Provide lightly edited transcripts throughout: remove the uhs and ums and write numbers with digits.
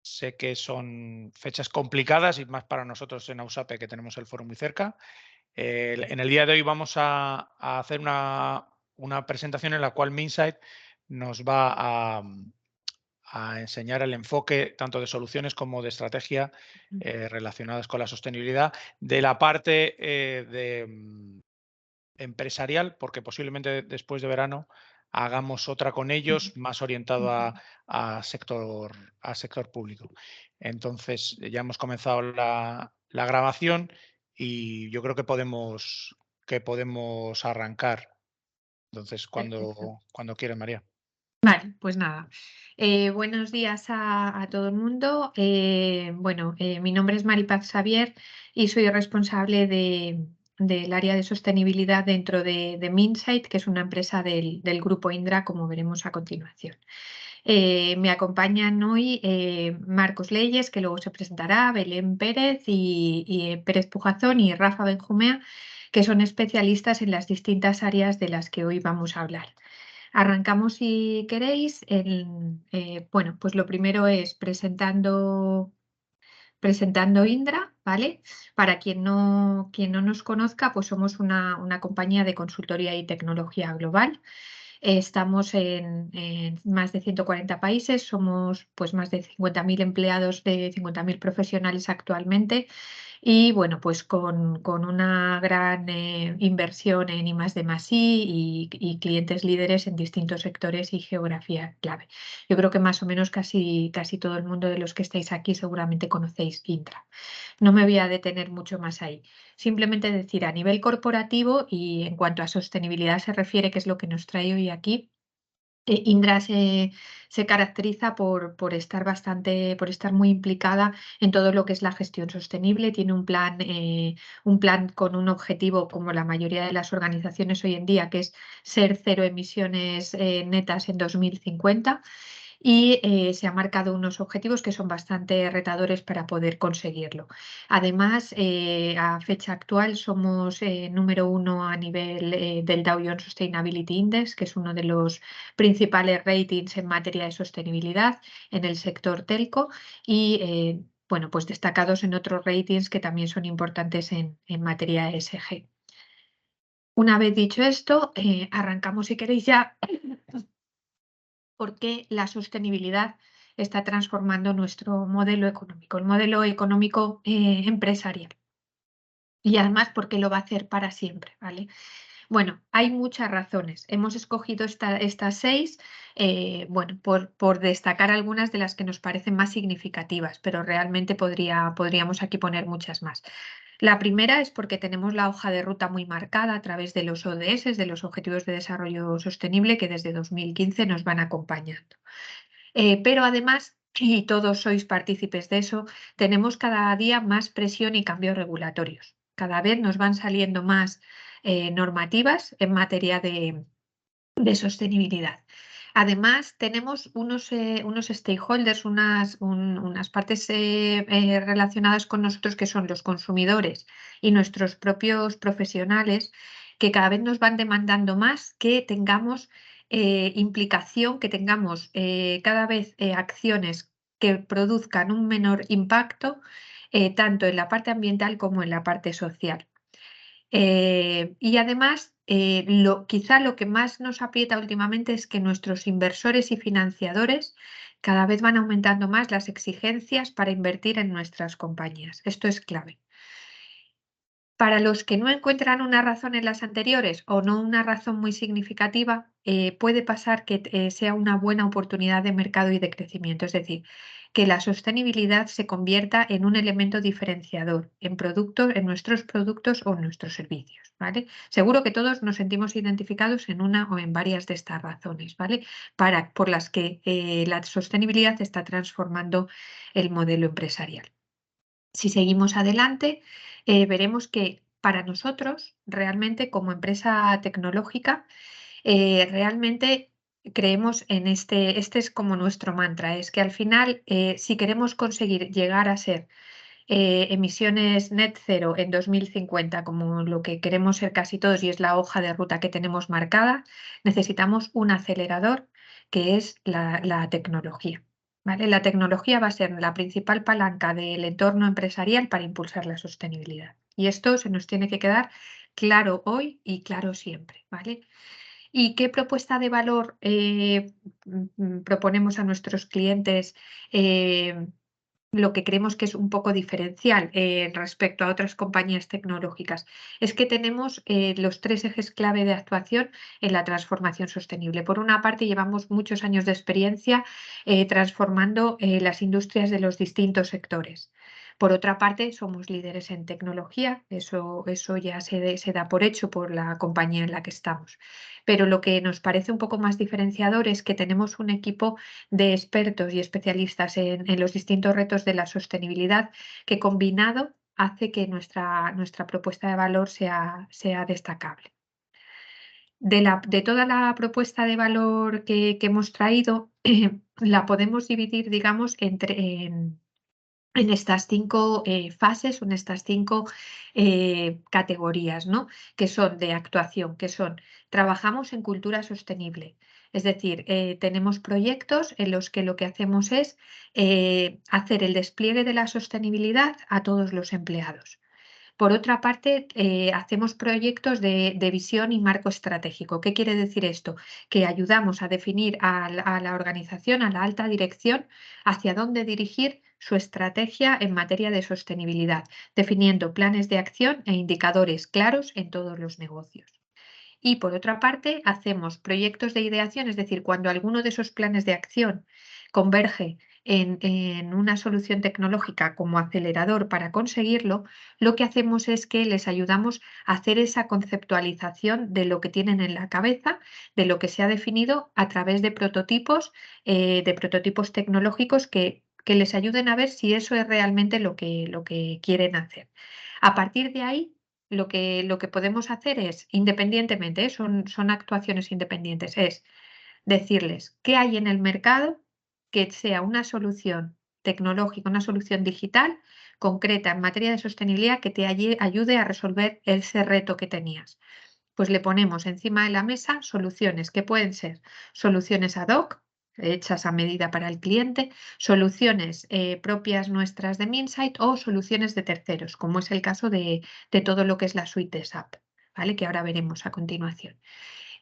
Sé que son fechas complicadas y más para nosotros en Ausape, que tenemos el foro muy cerca. En el día de hoy vamos a hacer una presentación en la cual Minsight nos va a enseñar el enfoque tanto de soluciones como de estrategia relacionadas con la sostenibilidad de la parte empresarial, porque posiblemente después de verano hagamos otra con ellos más orientado a sector, a sector público. Entonces, ya hemos comenzado la grabación y yo creo que podemos arrancar. Entonces, Perfecto. cuando quieras, María. Vale, pues nada. Buenos días a todo el mundo. Mi nombre es Maripaz Xavier y soy responsable del área de sostenibilidad dentro de Minsight, que es una empresa del grupo Indra, como veremos a continuación. Me acompañan hoy Marcos Leyes, que luego se presentará, Belén Pérez y Pérez Pujazón y Rafa Benjumea, que son especialistas en las distintas áreas de las que hoy vamos a hablar. Arrancamos si queréis. Pues lo primero es presentando Indra, ¿vale? Para quien no nos conozca, pues somos una compañía de consultoría y tecnología global. Estamos en más de 140 países, somos pues más de 50.000 empleados, de 50.000 profesionales actualmente y bueno, pues con una gran inversión en I+D+I y clientes líderes en distintos sectores y geografía clave. Yo creo que más o menos casi todo el mundo de los que estáis aquí seguramente conocéis Intra. No me voy a detener mucho más ahí. Simplemente decir a nivel corporativo y en cuanto a sostenibilidad se refiere, que es lo que nos trae hoy aquí. Indra se caracteriza por estar muy implicada en todo lo que es la gestión sostenible. Tiene un plan con un objetivo, como la mayoría de las organizaciones hoy en día, que es ser cero emisiones netas en 2050 y se ha marcado unos objetivos que son bastante retadores para poder conseguirlo. Además, a fecha actual somos número uno a nivel del Dow Jones Sustainability Index, que es uno de los principales ratings en materia de sostenibilidad en el sector telco y bueno, pues destacados en otros ratings que también son importantes en materia ESG. Una vez dicho esto, arrancamos si queréis ya por qué la sostenibilidad está transformando nuestro modelo económico, el modelo económico empresarial. Y además porque lo va a hacer para siempre, ¿vale? Bueno, hay muchas razones. Hemos escogido estas 6, bueno, por destacar algunas de las que nos parecen más significativas, pero realmente podríamos aquí poner muchas más. La primera es porque tenemos la hoja de ruta muy marcada a través de los ODS, de los Objetivos de Desarrollo Sostenible, que desde 2015 nos van acompañando. Pero además, y todos sois partícipes de eso, tenemos cada día más presión y cambios regulatorios. Cada vez nos van saliendo más normativas en materia de sostenibilidad. Además, tenemos unos stakeholders, unas partes relacionadas con nosotros que son los consumidores y nuestros propios profesionales, que cada vez nos van demandando más que tengamos implicación, que tengamos cada vez acciones que produzcan un menor impacto, tanto en la parte ambiental como en la parte social. Y además, quizá lo que más nos aprieta últimamente es que nuestros inversores y financiadores cada vez van aumentando más las exigencias para invertir en nuestras compañías. Esto es clave. Para los que no encuentran una razón en las anteriores o no una razón muy significativa, puede pasar que sea una buena oportunidad de mercado y de crecimiento. Es decir, que la sostenibilidad se convierta en un elemento diferenciador en productos, en nuestros productos o en nuestros servicios, ¿vale? Seguro que todos nos sentimos identificados en una o en varias de estas razones, ¿vale? Por las que la sostenibilidad está transformando el modelo empresarial. Si seguimos adelante, veremos que para nosotros, realmente como empresa tecnológica, realmente creemos en este es como nuestro mantra, es que al final, si queremos conseguir llegar a ser emisiones net cero en 2050, como lo que queremos ser casi todos y es la hoja de ruta que tenemos marcada, necesitamos un acelerador que es la tecnología. ¿vale? La tecnología va a ser la principal palanca del entorno empresarial para impulsar la sostenibilidad. Y esto se nos tiene que quedar claro hoy y claro siempre, ¿vale? ¿Y qué propuesta de valor proponemos a nuestros clientes? Lo que creemos que es un poco diferencial respecto a otras compañías tecnológicas es que tenemos los tres ejes clave de actuación en la transformación sostenible. Por una parte, llevamos muchos años de experiencia transformando las industrias de los distintos sectores. Por otra parte, somos líderes en tecnología, eso ya se da por hecho por la compañía en la que estamos. Pero lo que nos parece un poco más diferenciador es que tenemos un equipo de expertos y especialistas en los distintos retos de la sostenibilidad que combinado hace que nuestra propuesta de valor sea destacable. De toda la propuesta de valor que hemos traído, la podemos dividir, digamos, en estas 5 fases o en estas 5 categorías, ¿no? Que son de actuación, que son trabajamos en cultura sostenible. Es decir, tenemos proyectos en los que lo que hacemos es hacer el despliegue de la sostenibilidad a todos los empleados. Por otra parte, hacemos proyectos de visión y marco estratégico. ¿Qué quiere decir esto? Que ayudamos a definir a la organización, a la alta dirección, hacia dónde dirigir su estrategia en materia de sostenibilidad, definiendo planes de acción e indicadores claros en todos los negocios. Y por otra parte, hacemos proyectos de ideación, es decir, cuando alguno de esos planes de acción converge en una solución tecnológica como acelerador para conseguirlo, lo que hacemos es que les ayudamos a hacer esa conceptualización de lo que tienen en la cabeza, de lo que se ha definido a través de prototipos tecnológicos que les ayuden a ver si eso es realmente lo que quieren hacer. A partir de ahí, lo que podemos hacer es, independientemente, son actuaciones independientes, es decirles qué hay en el mercado que sea una solución tecnológica, una solución digital concreta en materia de sostenibilidad que te ayude a resolver ese reto que tenías. Pues le ponemos encima de la mesa soluciones que pueden ser soluciones ad hoc, hechas a medida para el cliente, soluciones propias nuestras de Minsight o soluciones de terceros, como es el caso de todo lo que es la suite de SAP, ¿vale? Que ahora veremos a continuación.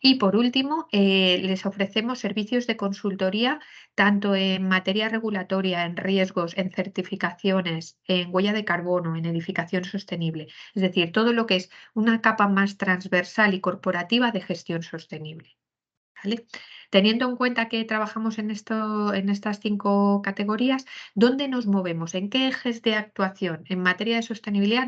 Y por último, les ofrecemos servicios de consultoría tanto en materia regulatoria, en riesgos, en certificaciones, en huella de carbono, en edificación sostenible. Es decir, todo lo que es una capa más transversal y corporativa de gestión sostenible. ¿Vale? Teniendo en cuenta que trabajamos en estas 5 categorías, ¿dónde nos movemos? ¿En qué ejes de actuación en materia de sostenibilidad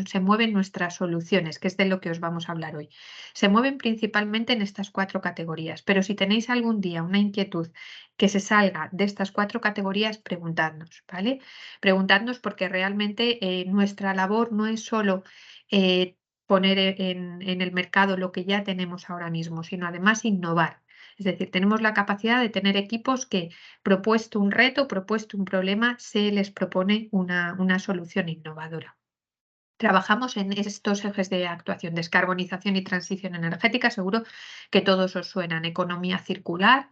se mueven nuestras soluciones? Que es de lo que os vamos a hablar hoy. Se mueven principalmente en estas 4 categorías, pero si tenéis algún día una inquietud que se salga de estas 4 categorías, preguntadnos, ¿vale? Preguntadnos porque realmente nuestra labor no es solo poner en el mercado lo que ya tenemos ahora mismo, sino además innovar. Es decir, tenemos la capacidad de tener equipos que, propuesto un reto, propuesto un problema, se les propone una solución innovadora. Trabajamos en estos ejes de actuación, descarbonización y transición energética, seguro que todos os suenan, economía circular,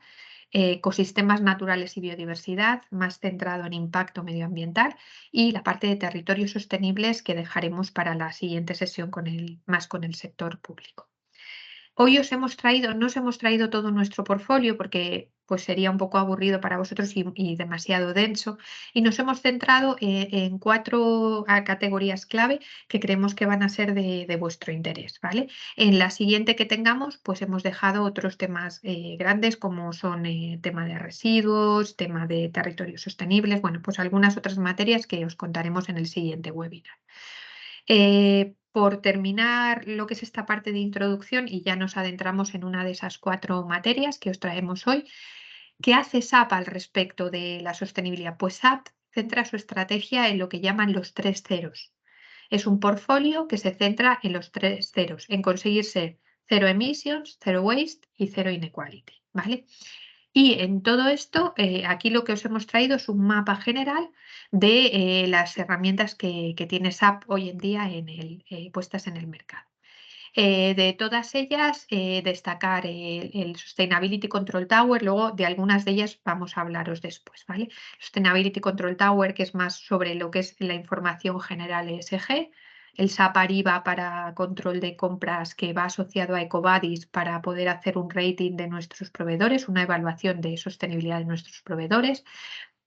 ecosistemas naturales y biodiversidad, más centrado en impacto medioambiental, y la parte de territorios sostenibles que dejaremos para la siguiente sesión más con el sector público. Hoy no os hemos traído todo nuestro portfolio porque pues sería un poco aburrido para vosotros y demasiado denso. Y nos hemos centrado en 4 categorías clave que creemos que van a ser de vuestro interés, ¿vale? En la siguiente que tengamos, pues hemos dejado otros temas grandes como son tema de residuos, tema de territorios sostenibles, bueno, pues algunas otras materias que os contaremos en el siguiente webinar. Por terminar lo que es esta parte de introducción y ya nos adentramos en una de esas 4 materias que os traemos hoy, ¿qué hace SAP al respecto de la sostenibilidad? Pues SAP centra su estrategia en lo que llaman los 3 ceros. Es un portfolio que se centra en los 3 ceros, en conseguir ser cero emissions, zero waste y cero inequality, ¿vale? Y en todo esto, aquí lo que os hemos traído es un mapa general de las herramientas que tiene SAP hoy en día puestas en el mercado. De todas ellas, destacar el Sustainability Control Tower, luego de algunas de ellas vamos a hablaros después, ¿vale? Sustainability Control Tower, que es más sobre lo que es la información general ESG, el SAP Ariba para control de compras, que va asociado a EcoVadis para poder hacer un rating de nuestros proveedores, una evaluación de sostenibilidad de nuestros proveedores,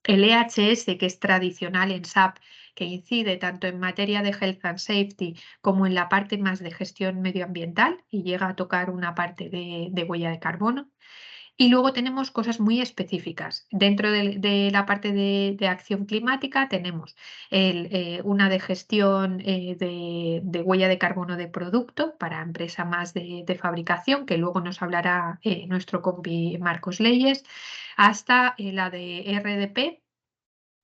el EHS, que es tradicional en SAP, que incide tanto en materia de Health and Safety como en la parte más de gestión medioambiental y llega a tocar una parte de huella de carbono. Y luego tenemos cosas muy específicas. Dentro de la parte de acción climática tenemos una de gestión de huella de carbono de producto para empresa más de fabricación, que luego nos hablará nuestro compi Marcos Leyes, hasta la de RDP,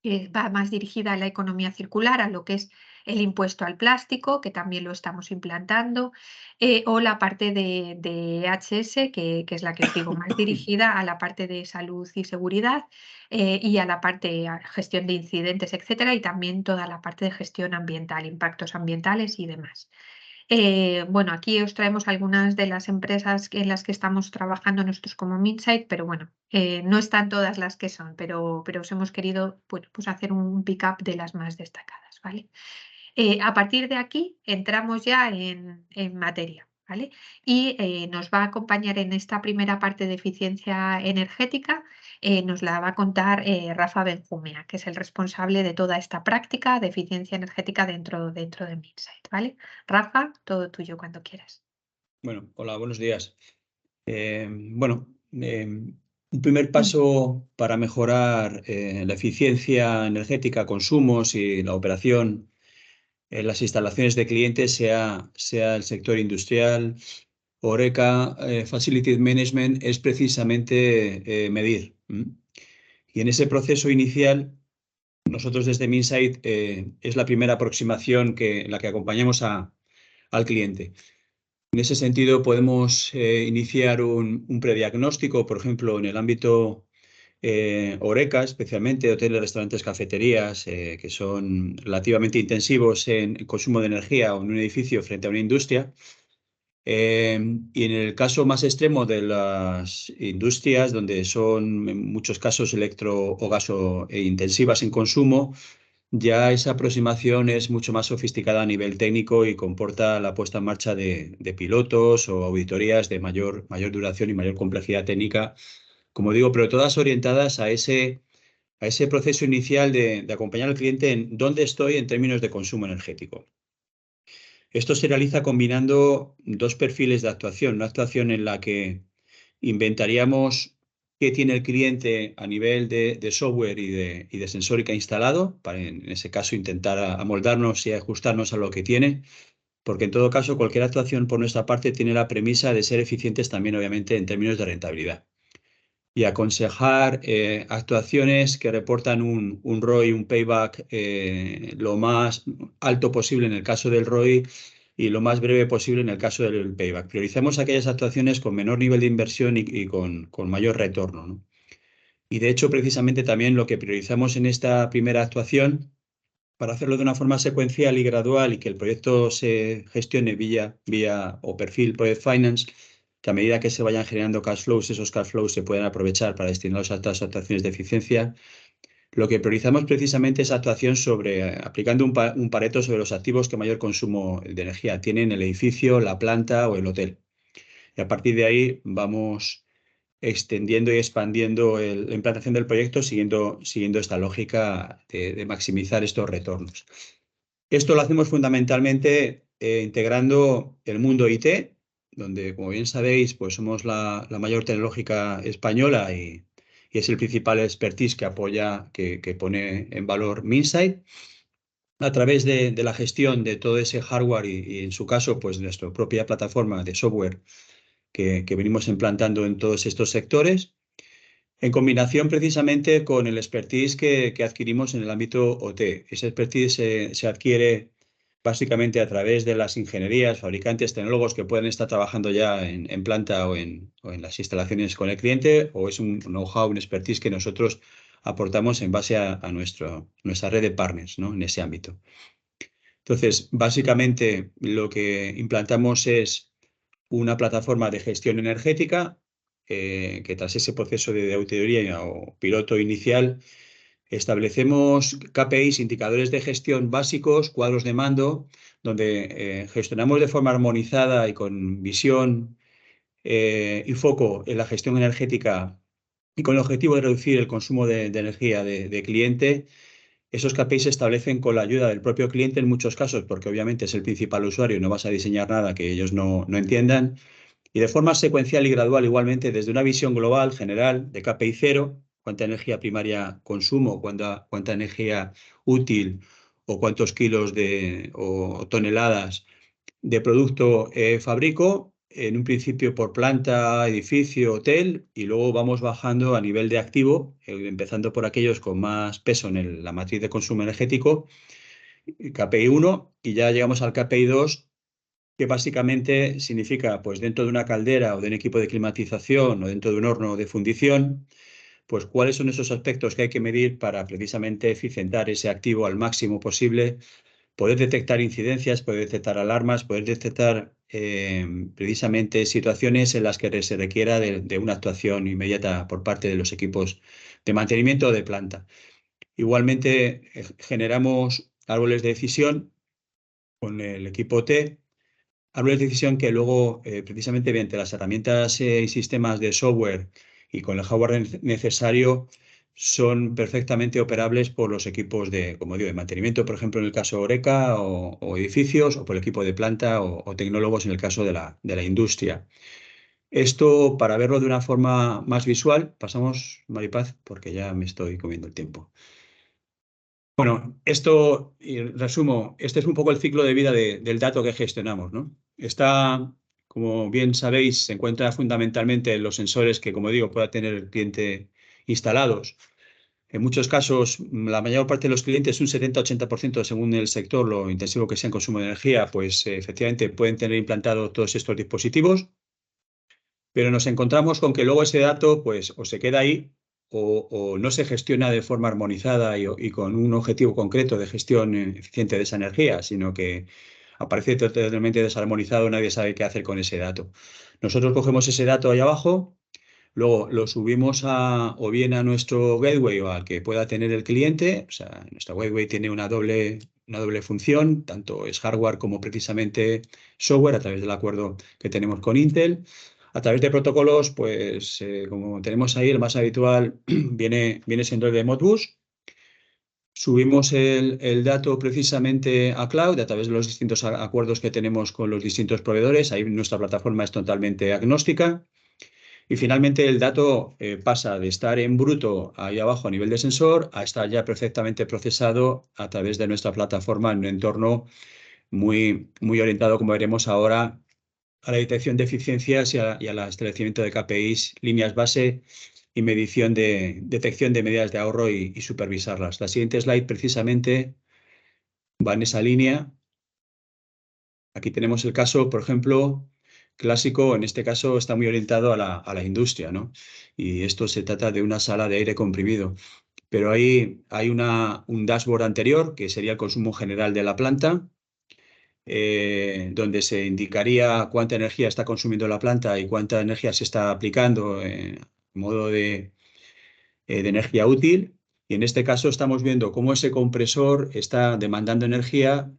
que va más dirigida a la economía circular, a lo que es el impuesto al plástico, que también lo estamos implantando, o la parte de HS, que es la que os digo, más dirigida a la parte de salud y seguridad y a la parte de gestión de incidentes, etcétera, y también toda la parte de gestión ambiental, impactos ambientales y demás. Bueno, aquí os traemos algunas de las empresas en las que estamos trabajando nosotros como Minsight, pero bueno, no están todas las que son, pero os hemos querido bueno, pues hacer un pick-up de las más destacadas, ¿vale? A partir de aquí entramos ya en materia, ¿vale? Y nos va a acompañar en esta primera parte de eficiencia energética, nos la va a contar Rafa Benjumea, que es el responsable de toda esta práctica de eficiencia energética dentro de Minsight, ¿vale? Rafa, todo tuyo cuando quieras. Bueno, hola, buenos días. Bueno, un primer paso para mejorar la eficiencia energética, consumos y la operación en las instalaciones de clientes, sea el sector industrial, Horeca, Facility Management, es precisamente medir. Y en ese proceso inicial, nosotros desde Minsight es la primera aproximación en la que acompañamos al cliente. En ese sentido, podemos iniciar un prediagnóstico, por ejemplo, en el ámbito Horeca, especialmente hoteles, restaurantes, cafeterías, que son relativamente intensivos en consumo de energía o en un edificio frente a una industria. Y en el caso más extremo de las industrias, donde son en muchos casos electro o gaso intensivas en consumo, ya esa aproximación es mucho más sofisticada a nivel técnico y comporta la puesta en marcha de pilotos o auditorías de mayor duración y mayor complejidad técnica, como digo, pero todas orientadas a ese proceso inicial de acompañar al cliente en dónde estoy en términos de consumo energético. Esto se realiza combinando dos perfiles de actuación, una actuación en la que inventaríamos qué tiene el cliente a nivel de software y de sensórica instalado, para en ese caso intentar amoldarnos y ajustarnos a lo que tiene, porque en todo caso cualquier actuación por nuestra parte tiene la premisa de ser eficientes también obviamente en términos de rentabilidad. Y aconsejar actuaciones que reportan un ROI, un payback lo más alto posible en el caso del ROI y lo más breve posible en el caso del payback. Priorizamos aquellas actuaciones con menor nivel de inversión y con mayor retorno, ¿no? Y de hecho, precisamente también lo que priorizamos en esta primera actuación, para hacerlo de una forma secuencial y gradual y que el proyecto se gestione vía o perfil Project Finance, que a medida que se vayan generando cash flows, esos cash flows se puedan aprovechar para destinarlos a otras actuaciones de eficiencia. Lo que priorizamos precisamente es actuación aplicando un Pareto sobre los activos que mayor consumo de energía tienen el edificio, la planta o el hotel. Y a partir de ahí vamos extendiendo y expandiendo la implantación del proyecto siguiendo esta lógica de maximizar estos retornos. Esto lo hacemos fundamentalmente integrando el mundo IT, donde, como bien sabéis, pues somos la mayor tecnológica española y es el principal expertise que apoya, que pone en valor Minsight, a través de la gestión de todo ese hardware y en su caso, pues nuestra propia plataforma de software que venimos implantando en todos estos sectores, en combinación precisamente con el expertise que adquirimos en el ámbito OT. Ese expertise se adquiere básicamente a través de las ingenierías, fabricantes, tecnólogos que pueden estar trabajando ya en planta o en las instalaciones con el cliente, o es un know-how, un expertise que nosotros aportamos en base a nuestra red de partners, ¿no?, en ese ámbito. Entonces, básicamente lo que implantamos es una plataforma de gestión energética que tras ese proceso de auditoría o piloto inicial establecemos KPIs, indicadores de gestión básicos, cuadros de mando, donde gestionamos de forma armonizada y con visión y foco en la gestión energética y con el objetivo de reducir el consumo de energía de cliente. Esos KPIs se establecen con la ayuda del propio cliente en muchos casos, porque obviamente es el principal usuario y no vas a diseñar nada que ellos no entiendan. Y de forma secuencial y gradual, igualmente, desde una visión global, general, de KPI 0, cuánta energía primaria consumo, cuánta energía útil o cuántos kilos o toneladas de producto fabrico, en un principio por planta, edificio, hotel, y luego vamos bajando a nivel de activo, empezando por aquellos con más peso en la matriz de consumo energético, KPI 1, y ya llegamos al KPI 2, que básicamente significa, pues dentro de una caldera o de un equipo de climatización o dentro de un horno de fundición, pues cuáles son esos aspectos que hay que medir para precisamente eficientar ese activo al máximo posible, poder detectar incidencias, poder detectar alarmas, poder detectar precisamente situaciones en las que se requiera de una actuación inmediata por parte de los equipos de mantenimiento de planta. Igualmente generamos árboles de decisión con el equipo T, árboles de decisión que luego, precisamente mediante las herramientas y sistemas de software y con el hardware necesario, son perfectamente operables por los equipos como digo, de mantenimiento, por ejemplo, en el caso Oreca o edificios, o por el equipo de planta o tecnólogos en el caso de la industria. Esto, para verlo de una forma más visual, pasamos, Maripaz, porque ya me estoy comiendo el tiempo. Bueno, esto, y resumo, este es un poco el ciclo de vida del dato que gestionamos, ¿no? Está, como bien sabéis, se encuentra fundamentalmente en los sensores que, como digo, pueda tener el cliente instalados. En muchos casos, la mayor parte de los clientes, un 70-80% según el sector, lo intensivo que sea en consumo de energía, pues efectivamente pueden tener implantado todos estos dispositivos, pero nos encontramos con que luego ese dato pues o se queda ahí o no se gestiona de forma armonizada y con un objetivo concreto de gestión eficiente de esa energía, sino que aparece totalmente desarmonizado, nadie sabe qué hacer con ese dato. Nosotros cogemos ese dato ahí abajo, luego lo subimos o bien a nuestro gateway o al que pueda tener el cliente. O sea, nuestra gateway tiene una doble función, tanto es hardware como precisamente software, a través del acuerdo que tenemos con Intel. A través de protocolos, pues como tenemos ahí, el más habitual viene siendo el de Modbus. Subimos el dato precisamente a cloud a través de los distintos acuerdos que tenemos con los distintos proveedores. Ahí nuestra plataforma es totalmente agnóstica. Y finalmente el dato pasa de estar en bruto ahí abajo a nivel de sensor a estar ya perfectamente procesado a través de nuestra plataforma en un entorno muy, muy orientado, como veremos ahora, a la detección de eficiencias y al establecimiento de KPIs, líneas base y detección de medidas de ahorro y supervisarlas. La siguiente slide precisamente va en esa línea. Aquí tenemos el caso, por ejemplo, clásico. En este caso está muy orientado a la industria, ¿no? Y esto se trata de una sala de aire comprimido. Pero ahí hay un dashboard anterior, que sería el consumo general de la planta, donde se indicaría cuánta energía está consumiendo la planta y cuánta energía se está aplicando en modo de energía útil. Y en este caso estamos viendo cómo ese compresor está demandando energía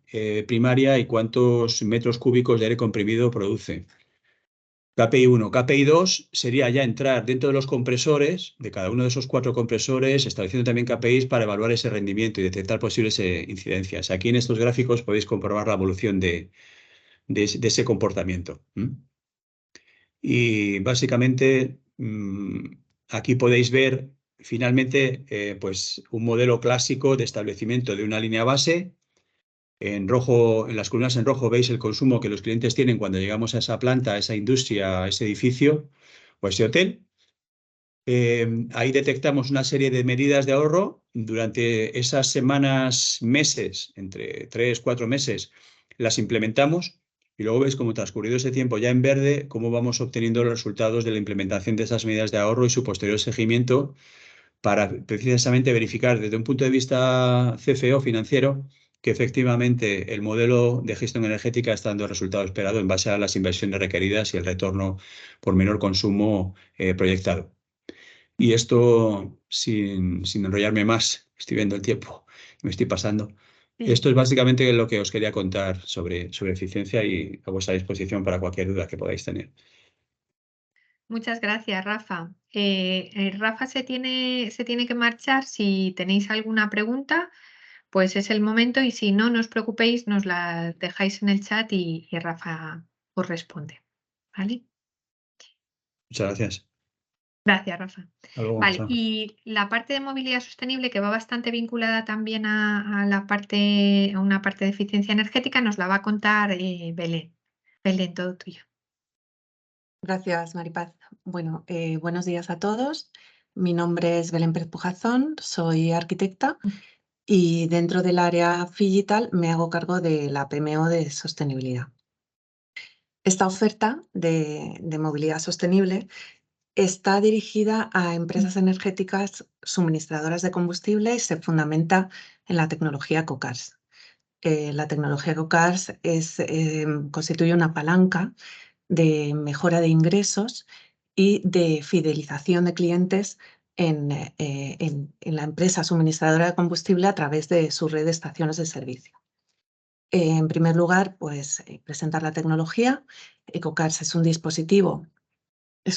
primaria y cuántos metros cúbicos de aire comprimido produce. KPI 1. KPI 2 sería ya entrar dentro de los compresores, de cada uno de esos 4 compresores, estableciendo también KPIs para evaluar ese rendimiento y detectar posibles incidencias. Aquí en estos gráficos podéis comprobar la evolución de ese comportamiento. Y básicamente aquí podéis ver finalmente pues un modelo clásico de establecimiento de una línea base. En rojo, en las columnas en rojo veis el consumo que los clientes tienen cuando llegamos a esa planta, a esa industria, a ese edificio o a ese hotel. Ahí detectamos una serie de medidas de ahorro. Durante esas semanas, meses, entre 3-4 meses, las implementamos. Y luego veis cómo transcurrido ese tiempo ya en verde, cómo vamos obteniendo los resultados de la implementación de esas medidas de ahorro y su posterior seguimiento para precisamente verificar desde un punto de vista CFO financiero que efectivamente el modelo de gestión energética está dando el resultado esperado en base a las inversiones requeridas y el retorno por menor consumo proyectado. Y esto, sin enrollarme más, estoy viendo el tiempo, me estoy pasando. Sí. Esto es básicamente lo que os quería contar sobre eficiencia y a vuestra disposición para cualquier duda que podáis tener. Muchas gracias, Rafa. Rafa se tiene que marchar. Si tenéis alguna pregunta, pues es el momento, y si no, no os preocupéis, nos la dejáis en el chat y Rafa os responde. ¿Vale? Muchas gracias. Gracias, Rafa. Hasta luego, Vale, Sara. y la parte de movilidad sostenible, que va bastante vinculada también a una parte de eficiencia energética, nos la va a contar Belén. Belén, todo tuyo. Gracias, Maripaz. Bueno, buenos días a todos. Mi nombre es Belén Pérez Pujazón, soy arquitecta y dentro del área Figital me hago cargo de la PMO de sostenibilidad. Esta oferta de movilidad sostenible está dirigida a empresas energéticas suministradoras de combustible y se fundamenta en la tecnología COCARS. La tecnología COCARS constituye una palanca de mejora de ingresos y de fidelización de clientes en la empresa suministradora de combustible a través de su red de estaciones de servicio. En primer lugar, pues presentar la tecnología. EcoCars es un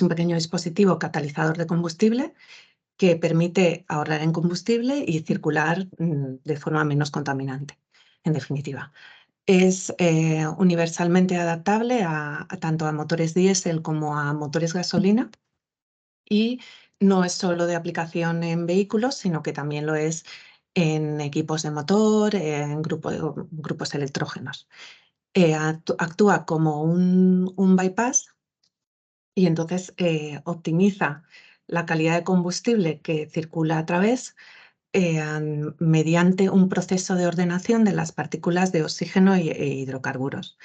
pequeño dispositivo catalizador de combustible que permite ahorrar en combustible y circular de forma menos contaminante, en definitiva. Es universalmente adaptable tanto a motores diésel como a motores gasolina, y no es solo de aplicación en vehículos, sino que también lo es en equipos de motor, en grupos electrógenos. Actúa como un bypass y entonces optimiza la calidad de combustible que circula a través mediante un proceso de ordenación de las partículas de oxígeno e hidrocarburos.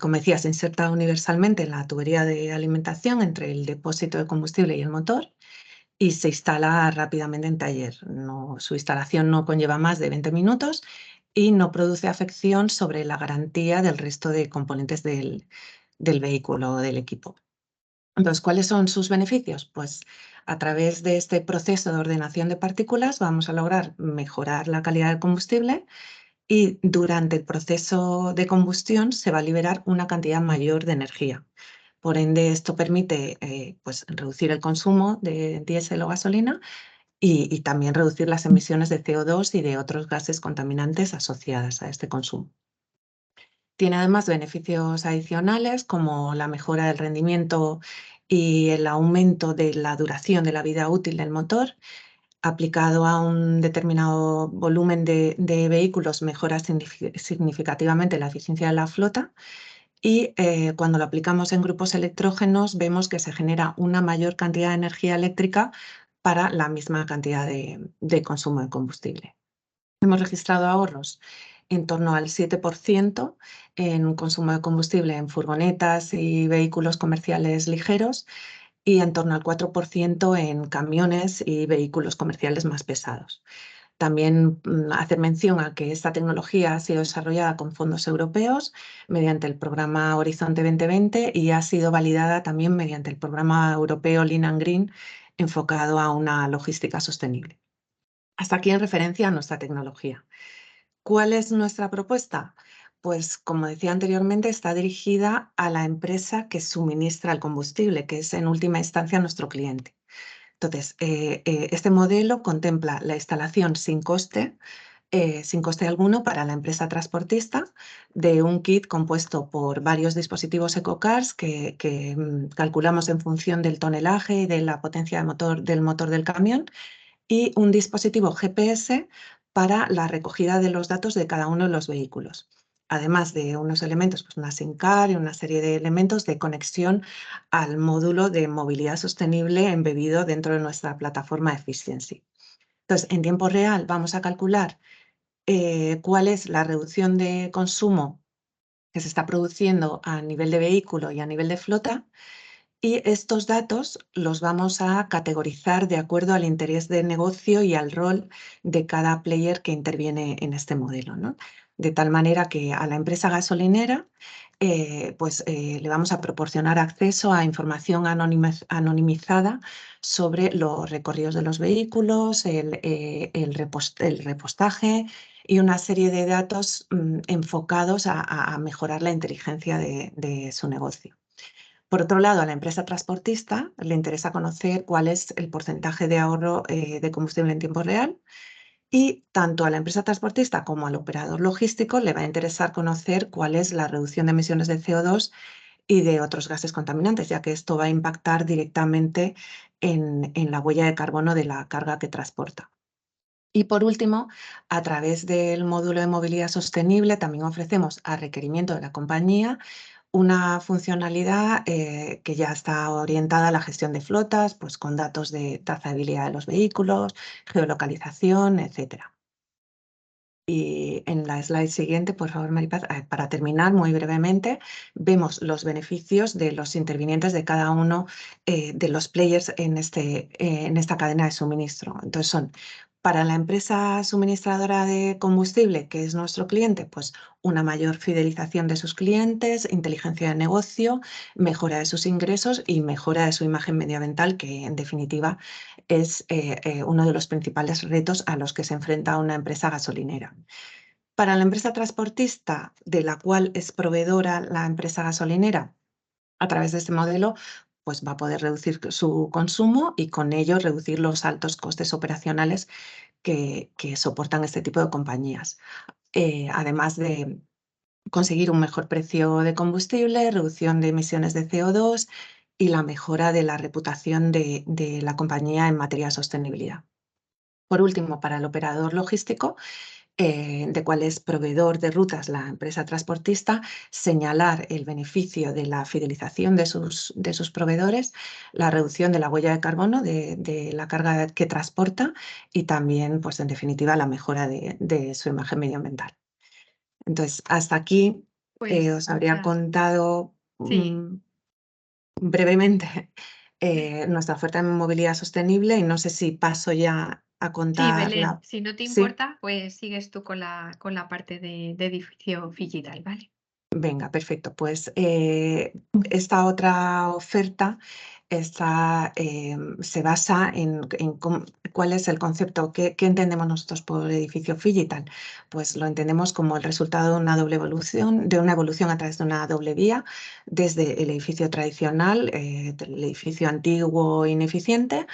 Como decía, se inserta universalmente en la tubería de alimentación entre el depósito de combustible y el motor y se instala rápidamente en taller. Su instalación no conlleva más de 20 minutos y no produce afección sobre la garantía del resto de componentes del vehículo o del equipo. Entonces, ¿cuáles son sus beneficios? Pues a través de este proceso de ordenación de partículas vamos a lograr mejorar la calidad del combustible, y durante el proceso de combustión se va a liberar una cantidad mayor de energía. Por ende, esto permite pues, reducir el consumo de diésel o gasolina y también reducir las emisiones de CO2 y de otros gases contaminantes asociadas a este consumo. Tiene además beneficios adicionales como la mejora del rendimiento y el aumento de la duración de la vida útil del motor. Aplicado a un determinado volumen de vehículos, mejora significativamente la eficiencia de la flota, y cuando lo aplicamos en grupos electrógenos vemos que se genera una mayor cantidad de energía eléctrica para la misma cantidad de consumo de combustible. Hemos registrado ahorros en torno al 7% en consumo de combustible en furgonetas y vehículos comerciales ligeros, y en torno al 4% en camiones y vehículos comerciales más pesados. También hacer mención a que esta tecnología ha sido desarrollada con fondos europeos mediante el programa Horizonte 2020 y ha sido validada también mediante el programa europeo Lean and Green, enfocado a una logística sostenible. Hasta aquí en referencia a nuestra tecnología. ¿Cuál es nuestra propuesta? Pues, como decía anteriormente, está dirigida a la empresa que suministra el combustible, que es en última instancia nuestro cliente. Entonces, este modelo contempla la instalación sin coste alguno para la empresa transportista de un kit compuesto por varios dispositivos EcoCars que calculamos en función del tonelaje y de la potencia del motor del camión, y un dispositivo GPS para la recogida de los datos de cada uno de los vehículos, además de unos elementos, pues una SIM card y una serie de elementos de conexión al módulo de movilidad sostenible embebido dentro de nuestra plataforma Efficiency. Entonces, en tiempo real vamos a calcular cuál es la reducción de consumo que se está produciendo a nivel de vehículo y a nivel de flota, Y estos datos los vamos a categorizar de acuerdo al interés de negocio y al rol de cada player que interviene en este modelo, ¿no? De tal manera que a la empresa gasolinera le vamos a proporcionar acceso a información anonimizada sobre los recorridos de los vehículos, el repostaje y una serie de datos enfocados a mejorar la inteligencia de su negocio. Por otro lado, a la empresa transportista le interesa conocer cuál es el porcentaje de ahorro de combustible en tiempo real, y tanto a la empresa transportista como al operador logístico le va a interesar conocer cuál es la reducción de emisiones de CO2 y de otros gases contaminantes, ya que esto va a impactar directamente en la huella de carbono de la carga que transporta. Y por último, a través del módulo de movilidad sostenible también ofrecemos, a requerimiento de la compañía, una funcionalidad que ya está orientada a la gestión de flotas, pues con datos de trazabilidad de los vehículos, geolocalización, etc. Y en la slide siguiente, por favor, Maripaz, para terminar muy brevemente, vemos los beneficios de los intervinientes de cada uno de los players en esta cadena de suministro. Entonces son, para la empresa suministradora de combustible, que es nuestro cliente, pues una mayor fidelización de sus clientes, inteligencia de negocio, mejora de sus ingresos y mejora de su imagen medioambiental, que en definitiva es uno de los principales retos a los que se enfrenta una empresa gasolinera. Para la empresa transportista, de la cual es proveedora la empresa gasolinera, a través de este modelo, pues va a poder reducir su consumo y con ello reducir los altos costes operacionales que soportan este tipo de compañías. Además de conseguir un mejor precio de combustible, reducción de emisiones de CO2 y la mejora de la reputación de la compañía en materia de sostenibilidad. Por último, para el operador logístico, de cuál es proveedor de rutas la empresa transportista, señalar el beneficio de la fidelización de sus proveedores, la reducción de la huella de carbono de la carga que transporta y también, pues en definitiva, la mejora de su imagen medioambiental. Entonces, hasta aquí Pues os habría muchas- contado Sí, brevemente nuestra oferta de movilidad sostenible, y no sé si paso ya a sí, contar Belén, si no te Sí, importa, pues sigues tú con la parte de edificio digital, ¿vale? venga, perfecto. Pues esta otra oferta se basa en cuál es el concepto, qué entendemos nosotros por edificio digital. Pues lo entendemos como el resultado de una doble evolución, de una evolución a través de una doble vía, desde el edificio tradicional, el edificio antiguo, ineficiente,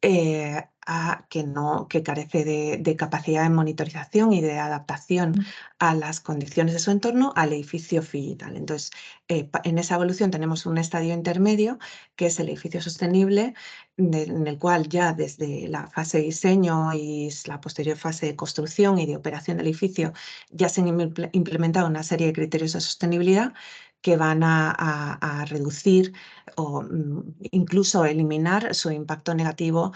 que carece de capacidad de monitorización y de adaptación a las condiciones de su entorno, al edificio digital. Entonces, en esa evolución tenemos un estadio intermedio, que es el edificio sostenible, en el cual ya desde la fase de diseño y la posterior fase de construcción y de operación del edificio ya se han implementado una serie de criterios de sostenibilidad que van a reducir o incluso eliminar su impacto negativo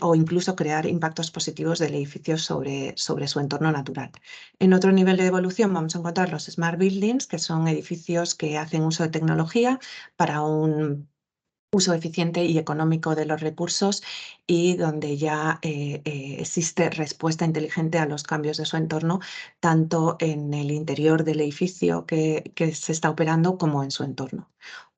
o incluso crear impactos positivos del edificio sobre su entorno natural. En otro nivel de evolución vamos a encontrar los Smart Buildings, que son edificios que hacen uso de tecnología para un uso eficiente y económico de los recursos y donde ya existe respuesta inteligente a los cambios de su entorno, tanto en el interior del edificio que se está operando como en su entorno.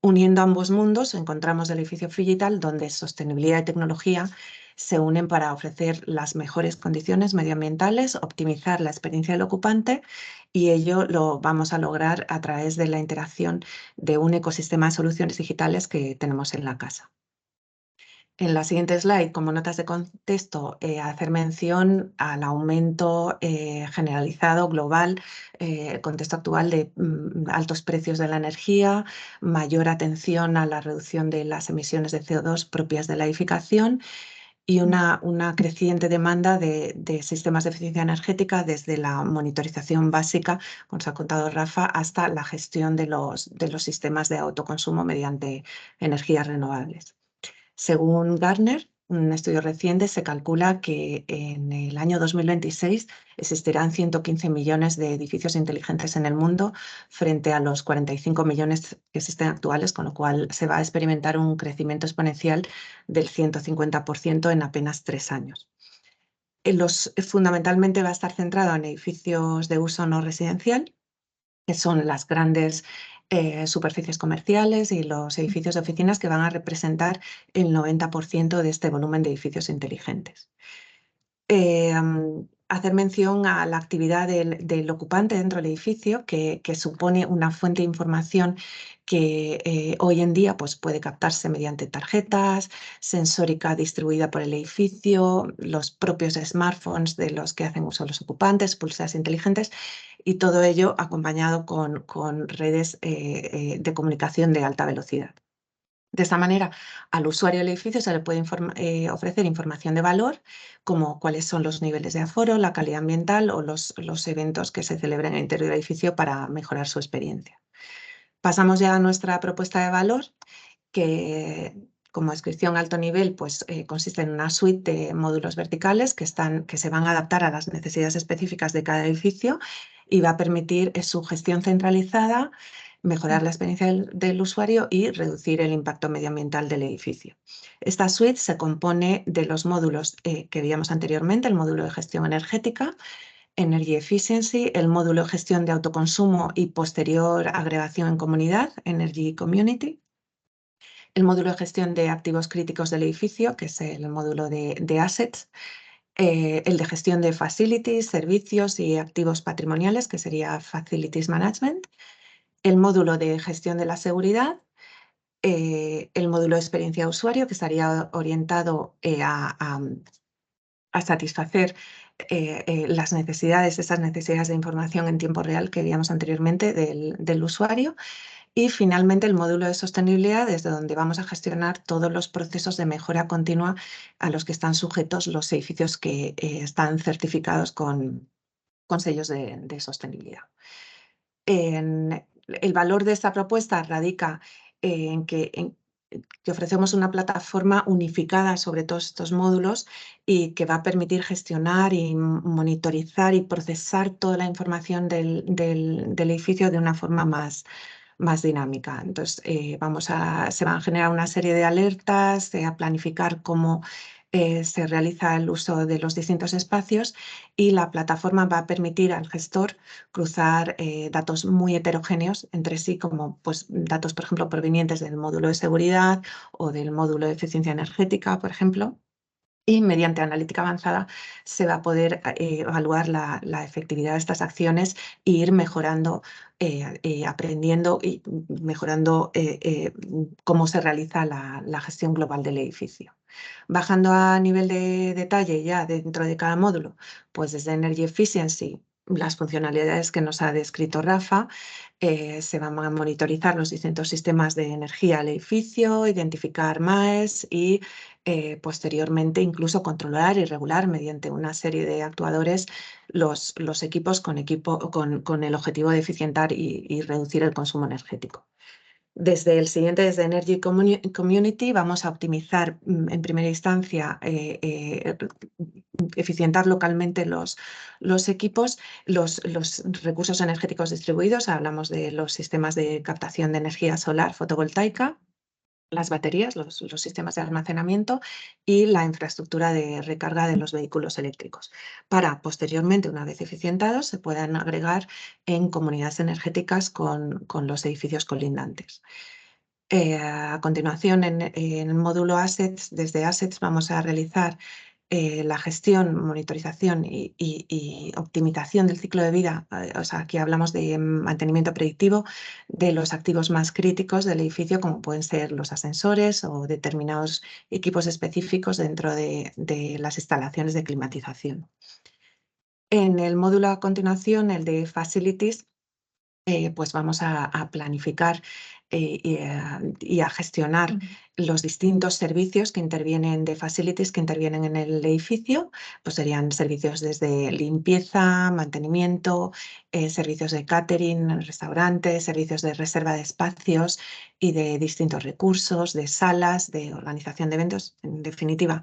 Uniendo ambos mundos, encontramos el edificio digital, donde sostenibilidad y tecnología se unen para ofrecer las mejores condiciones medioambientales, optimizar la experiencia del ocupante, y ello lo vamos a lograr a través de la interacción de un ecosistema de soluciones digitales que tenemos en la casa. En la siguiente slide, como notas de contexto, hacer mención al aumento generalizado global, contexto actual de altos precios de la energía, mayor atención a la reducción de las emisiones de CO2 propias de la edificación y una creciente demanda de sistemas de eficiencia energética, desde la monitorización básica, como os ha contado Rafa, hasta la gestión de los sistemas de autoconsumo mediante energías renovables. Según Gartner, un estudio reciente, se calcula que en el año 2026 existirán 115 millones de edificios inteligentes en el mundo frente a los 45 millones que existen actuales, con lo cual se va a experimentar un crecimiento exponencial del 150% en apenas 3 años. Fundamentalmente va a estar centrado en edificios de uso no residencial, que son las grandes superficies comerciales y los edificios de oficinas que van a representar el 90% de este volumen de edificios inteligentes. Hacer mención a la actividad del ocupante dentro del edificio, que supone una fuente de información que hoy en día pues, puede captarse mediante tarjetas, sensórica distribuida por el edificio, los propios smartphones de los que hacen uso los ocupantes, pulseras inteligentes, y todo ello acompañado con redes de comunicación de alta velocidad. De esta manera, al usuario del edificio se le puede ofrecer información de valor, como cuáles son los niveles de aforo, la calidad ambiental o los eventos que se celebren en el interior del edificio para mejorar su experiencia. Pasamos ya a nuestra propuesta de valor, que como descripción alto nivel pues, consiste en una suite de módulos verticales que se van a adaptar a las necesidades específicas de cada edificio y va a permitir su gestión centralizada, mejorar la experiencia del usuario y reducir el impacto medioambiental del edificio. Esta suite se compone de los módulos que veíamos anteriormente, el módulo de gestión energética, Energy Efficiency, el módulo de gestión de autoconsumo y posterior agregación en comunidad, Energy Community, el módulo de gestión de activos críticos del edificio, que es el módulo de Assets, el de gestión de Facilities, servicios y activos patrimoniales, que sería Facilities Management, el módulo de gestión de la seguridad, el módulo de experiencia de usuario, que estaría orientado a satisfacer esas necesidades de información en tiempo real que veíamos anteriormente del usuario. Y finalmente el módulo de sostenibilidad, desde donde vamos a gestionar todos los procesos de mejora continua a los que están sujetos los edificios que están certificados con sellos de sostenibilidad. El valor de esta propuesta radica en que ofrecemos una plataforma unificada sobre todos estos módulos y que va a permitir gestionar y monitorizar y procesar toda la información del edificio de una forma más dinámica. Entonces, se van a generar una serie de alertas, a planificar cómo se realiza el uso de los distintos espacios y la plataforma va a permitir al gestor cruzar datos muy heterogéneos entre sí, como pues, datos, por ejemplo, provenientes del módulo de seguridad o del módulo de eficiencia energética, por ejemplo. Y mediante analítica avanzada se va a poder evaluar la efectividad de estas acciones e ir mejorando, aprendiendo y mejorando cómo se realiza la gestión global del edificio. Bajando a nivel de detalle ya dentro de cada módulo, pues desde Energy Efficiency, las funcionalidades que nos ha descrito Rafa, se van a monitorizar los distintos sistemas de energía del edificio, identificar MAEs y posteriormente incluso controlar y regular mediante una serie de actuadores los equipos con el objetivo de eficientar y reducir el consumo energético. Desde Energy Community vamos a optimizar en primera instancia, eficientar localmente los equipos, los recursos energéticos distribuidos. Hablamos de los sistemas de captación de energía solar fotovoltaica, las baterías, los sistemas de almacenamiento y la infraestructura de recarga de los vehículos eléctricos, para posteriormente, una vez eficientados, se puedan agregar en comunidades energéticas con los edificios colindantes. A continuación, en el módulo Assets, desde Assets vamos a realizar la gestión, monitorización y optimización del ciclo de vida. O sea, aquí hablamos de mantenimiento predictivo de los activos más críticos del edificio, como pueden ser los ascensores o determinados equipos específicos dentro de las instalaciones de climatización. En el módulo a continuación, el de Facilities, pues vamos a planificar y a gestionar los distintos servicios que intervienen de facilities que intervienen en el edificio, pues serían servicios desde limpieza, mantenimiento, servicios de catering, restaurantes, servicios de reserva de espacios y de distintos recursos, de salas, de organización de eventos, en definitiva,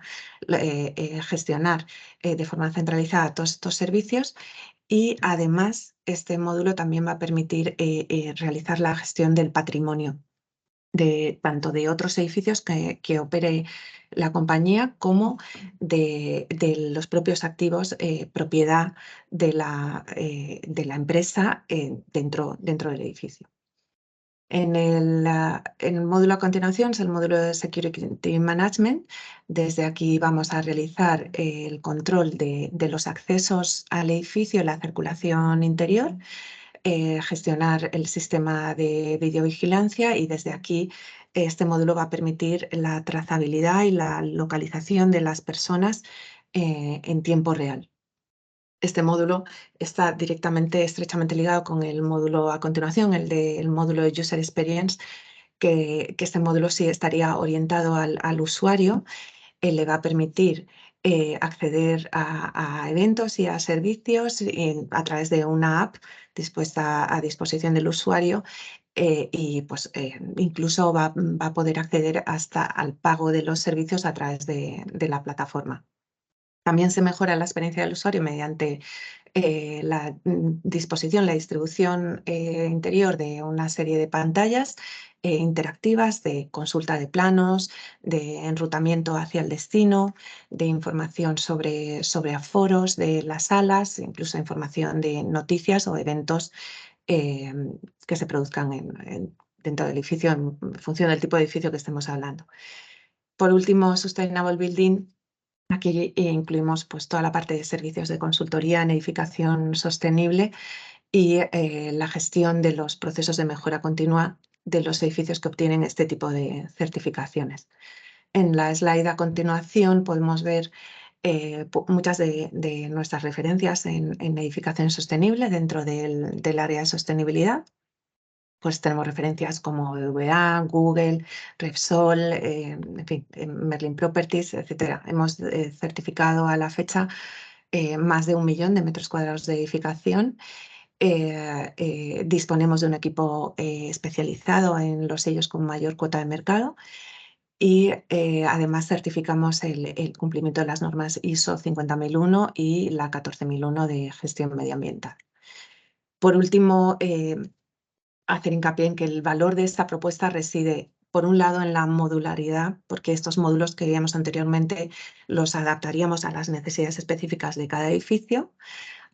gestionar de forma centralizada todos estos servicios. Y además, este módulo también va a permitir realizar la gestión del patrimonio, tanto de otros edificios que opere la compañía como de los propios activos propiedad de la empresa dentro del edificio. En el módulo a continuación es el módulo de Security Management. Desde aquí vamos a realizar el control de los accesos al edificio, la circulación interior, gestionar el sistema de videovigilancia y desde aquí este módulo va a permitir la trazabilidad y la localización de las personas en tiempo real. Este módulo está estrechamente ligado con el módulo a continuación, el módulo de User Experience, que este módulo sí estaría orientado al usuario. Le va a permitir acceder a eventos y a servicios a través de una app dispuesta a disposición del usuario y pues, incluso va a poder acceder hasta al pago de los servicios a través de la plataforma. También se mejora la experiencia del usuario mediante la disposición, la distribución interior de una serie de pantallas interactivas de consulta de planos, de enrutamiento hacia el destino, de información sobre aforos de las salas, incluso información de noticias o eventos que se produzcan dentro del edificio en función del tipo de edificio que estemos hablando. Por último, Sustainable Building. Aquí incluimos pues, toda la parte de servicios de consultoría en edificación sostenible y la gestión de los procesos de mejora continua de los edificios que obtienen este tipo de certificaciones. En la slide a continuación podemos ver muchas de nuestras referencias en edificación sostenible dentro del área de sostenibilidad. Pues tenemos referencias como BBVA, Google, Repsol, en fin, Merlin Properties, etc. Hemos certificado a la fecha más de 1 millón de metros cuadrados de edificación. Disponemos de un equipo especializado en los sellos con mayor cuota de mercado y además certificamos el cumplimiento de las normas ISO 50001 y la 14001 de gestión medioambiental. Por último, hacer hincapié en que el valor de esta propuesta reside, por un lado, en la modularidad, porque estos módulos que veíamos anteriormente los adaptaríamos a las necesidades específicas de cada edificio,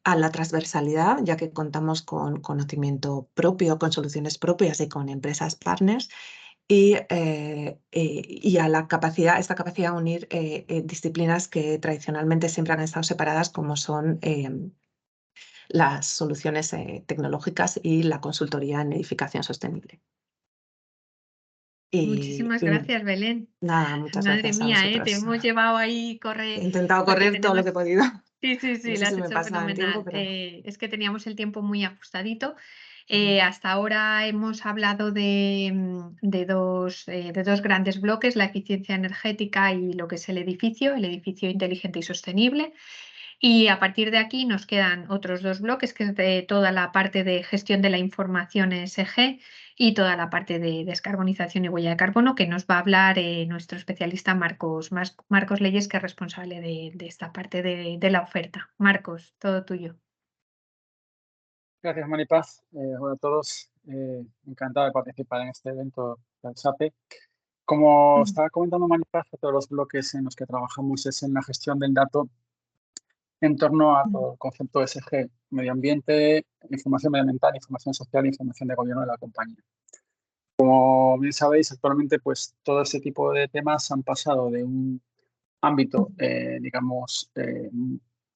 a la transversalidad, ya que contamos con conocimiento propio, con soluciones propias y con empresas partners, y a esta capacidad de unir disciplinas que tradicionalmente siempre han estado separadas, como son las soluciones tecnológicas y la consultoría en edificación sostenible. Muchísimas gracias, Belén. Nada, muchas Madre gracias mía, a vosotros. te hemos llevado ahí correr. He intentado correr todo lo que he podido. Sí, No sé lo has si me hecho pasa el fenomenal. tiempo, pero... Es que teníamos el tiempo muy ajustadito. Hasta ahora hemos hablado de dos grandes bloques, la eficiencia energética y lo que es el edificio inteligente y sostenible. Y a partir de aquí nos quedan otros dos bloques, que es de toda la parte de gestión de la información ESG y toda la parte de descarbonización y huella de carbono, que nos va a hablar nuestro especialista Marcos Leyes, que es responsable de esta parte de la oferta. Marcos, todo tuyo. Gracias, Maripaz. Hola a todos. Encantado de participar en este evento del SAPE. Como estaba comentando Maripaz, todos los bloques en los que trabajamos es en la gestión del dato en torno a todo el concepto de ESG, medio ambiente, información medioambiental, información social e información de gobierno de la compañía. Como bien sabéis, actualmente pues todo ese tipo de temas han pasado de un ámbito, digamos,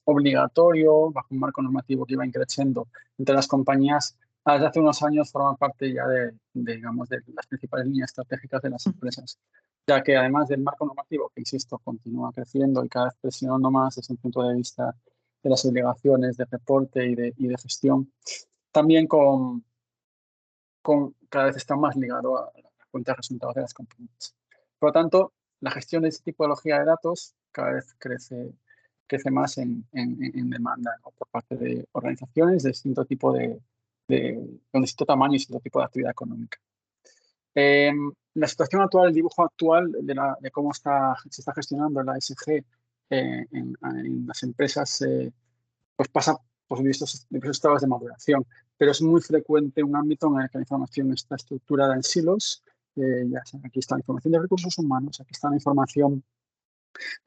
obligatorio, bajo un marco normativo que iba creciendo entre las compañías, desde hace unos años forma parte ya digamos, de las principales líneas estratégicas de las empresas, ya que además del marco normativo, que insisto, continúa creciendo y cada vez presionando más desde el punto de vista de las obligaciones de reporte y de gestión, también con cada vez está más ligado a la cuenta de resultados de las compañías. Por lo tanto, la gestión de esta tipología de datos cada vez crece más en demanda, ¿no? Por parte de organizaciones de distinto tipo con distinto tamaño y distinto tipo de actividad económica. La situación actual, el dibujo actual de cómo se está gestionando la ESG en las empresas, pues pasa por diversos estados de maduración, pero es muy frecuente un ámbito en el que la información está estructurada en silos. Aquí está la información de recursos humanos, aquí está la información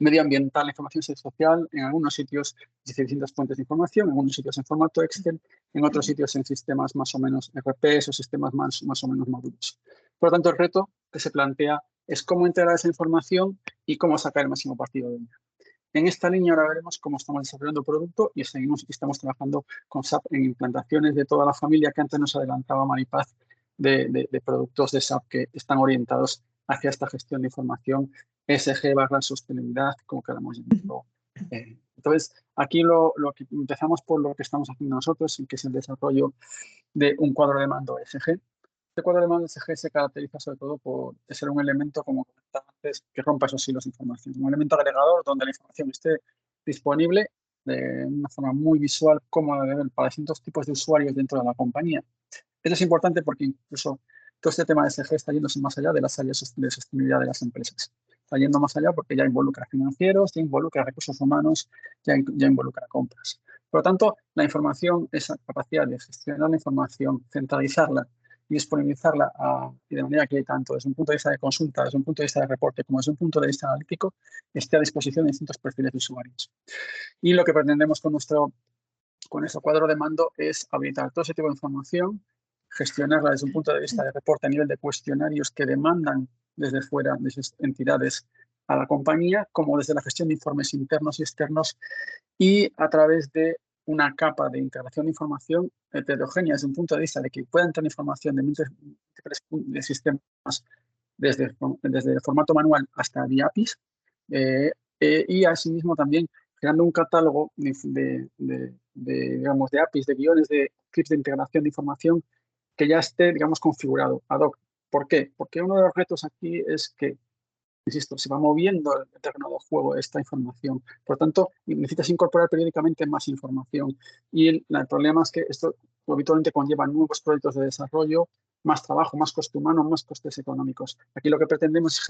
medioambiental, la información social, en algunos sitios distintas fuentes de información, en algunos sitios en formato Excel, en otros sitios en sistemas más o menos RPs o sistemas más o menos maduros. Por lo tanto, el reto que se plantea es cómo integrar esa información y cómo sacar el máximo partido de ella. En esta línea ahora veremos cómo estamos desarrollando producto y estamos trabajando con SAP en implantaciones de toda la familia que antes nos adelantaba Maripaz de productos de SAP que están orientados hacia esta gestión de información ESG/sostenibilidad, como queramos llamarlo. Entonces, aquí empezamos por lo que estamos haciendo nosotros, que es el desarrollo de un cuadro de mando ESG. Este cuadro de mando ESG se caracteriza sobre todo por ser un elemento, como comentaba antes, que rompa esos hilos de información. Un elemento agregador donde la información esté disponible de una forma muy visual, cómoda de ver para distintos tipos de usuarios dentro de la compañía. Esto es importante porque incluso todo este tema de ESG está yéndose más allá de las áreas de sostenibilidad de las empresas. Está yendo más allá porque ya involucra financieros, ya involucra recursos humanos, ya involucra compras. Por lo tanto, la información, esa capacidad de gestionar la información, centralizarla y disponibilizarla y de manera que tanto desde un punto de vista de consulta, desde un punto de vista de reporte, como desde un punto de vista analítico, esté a disposición de distintos perfiles de usuarios. Y lo que pretendemos con nuestro cuadro de mando es habilitar todo ese tipo de información, gestionarla desde un punto de vista de reporte a nivel de cuestionarios que demandan desde fuera, desde entidades a la compañía, como desde la gestión de informes internos y externos y a través de una capa de integración de información heterogénea desde un punto de vista de que puedan tener información de múltiples sistemas desde el formato manual hasta vía APIs y asimismo también creando un catálogo digamos, de APIs, de guiones, de clips de integración de información que ya esté, digamos, configurado ad hoc. ¿Por qué? Porque uno de los retos aquí es que, insisto, se va moviendo el terreno de juego esta información. Por lo tanto, necesitas incorporar periódicamente más información. Y el problema es que esto habitualmente conlleva nuevos proyectos de desarrollo, más trabajo, más coste humano, más costes económicos. Aquí lo que pretendemos es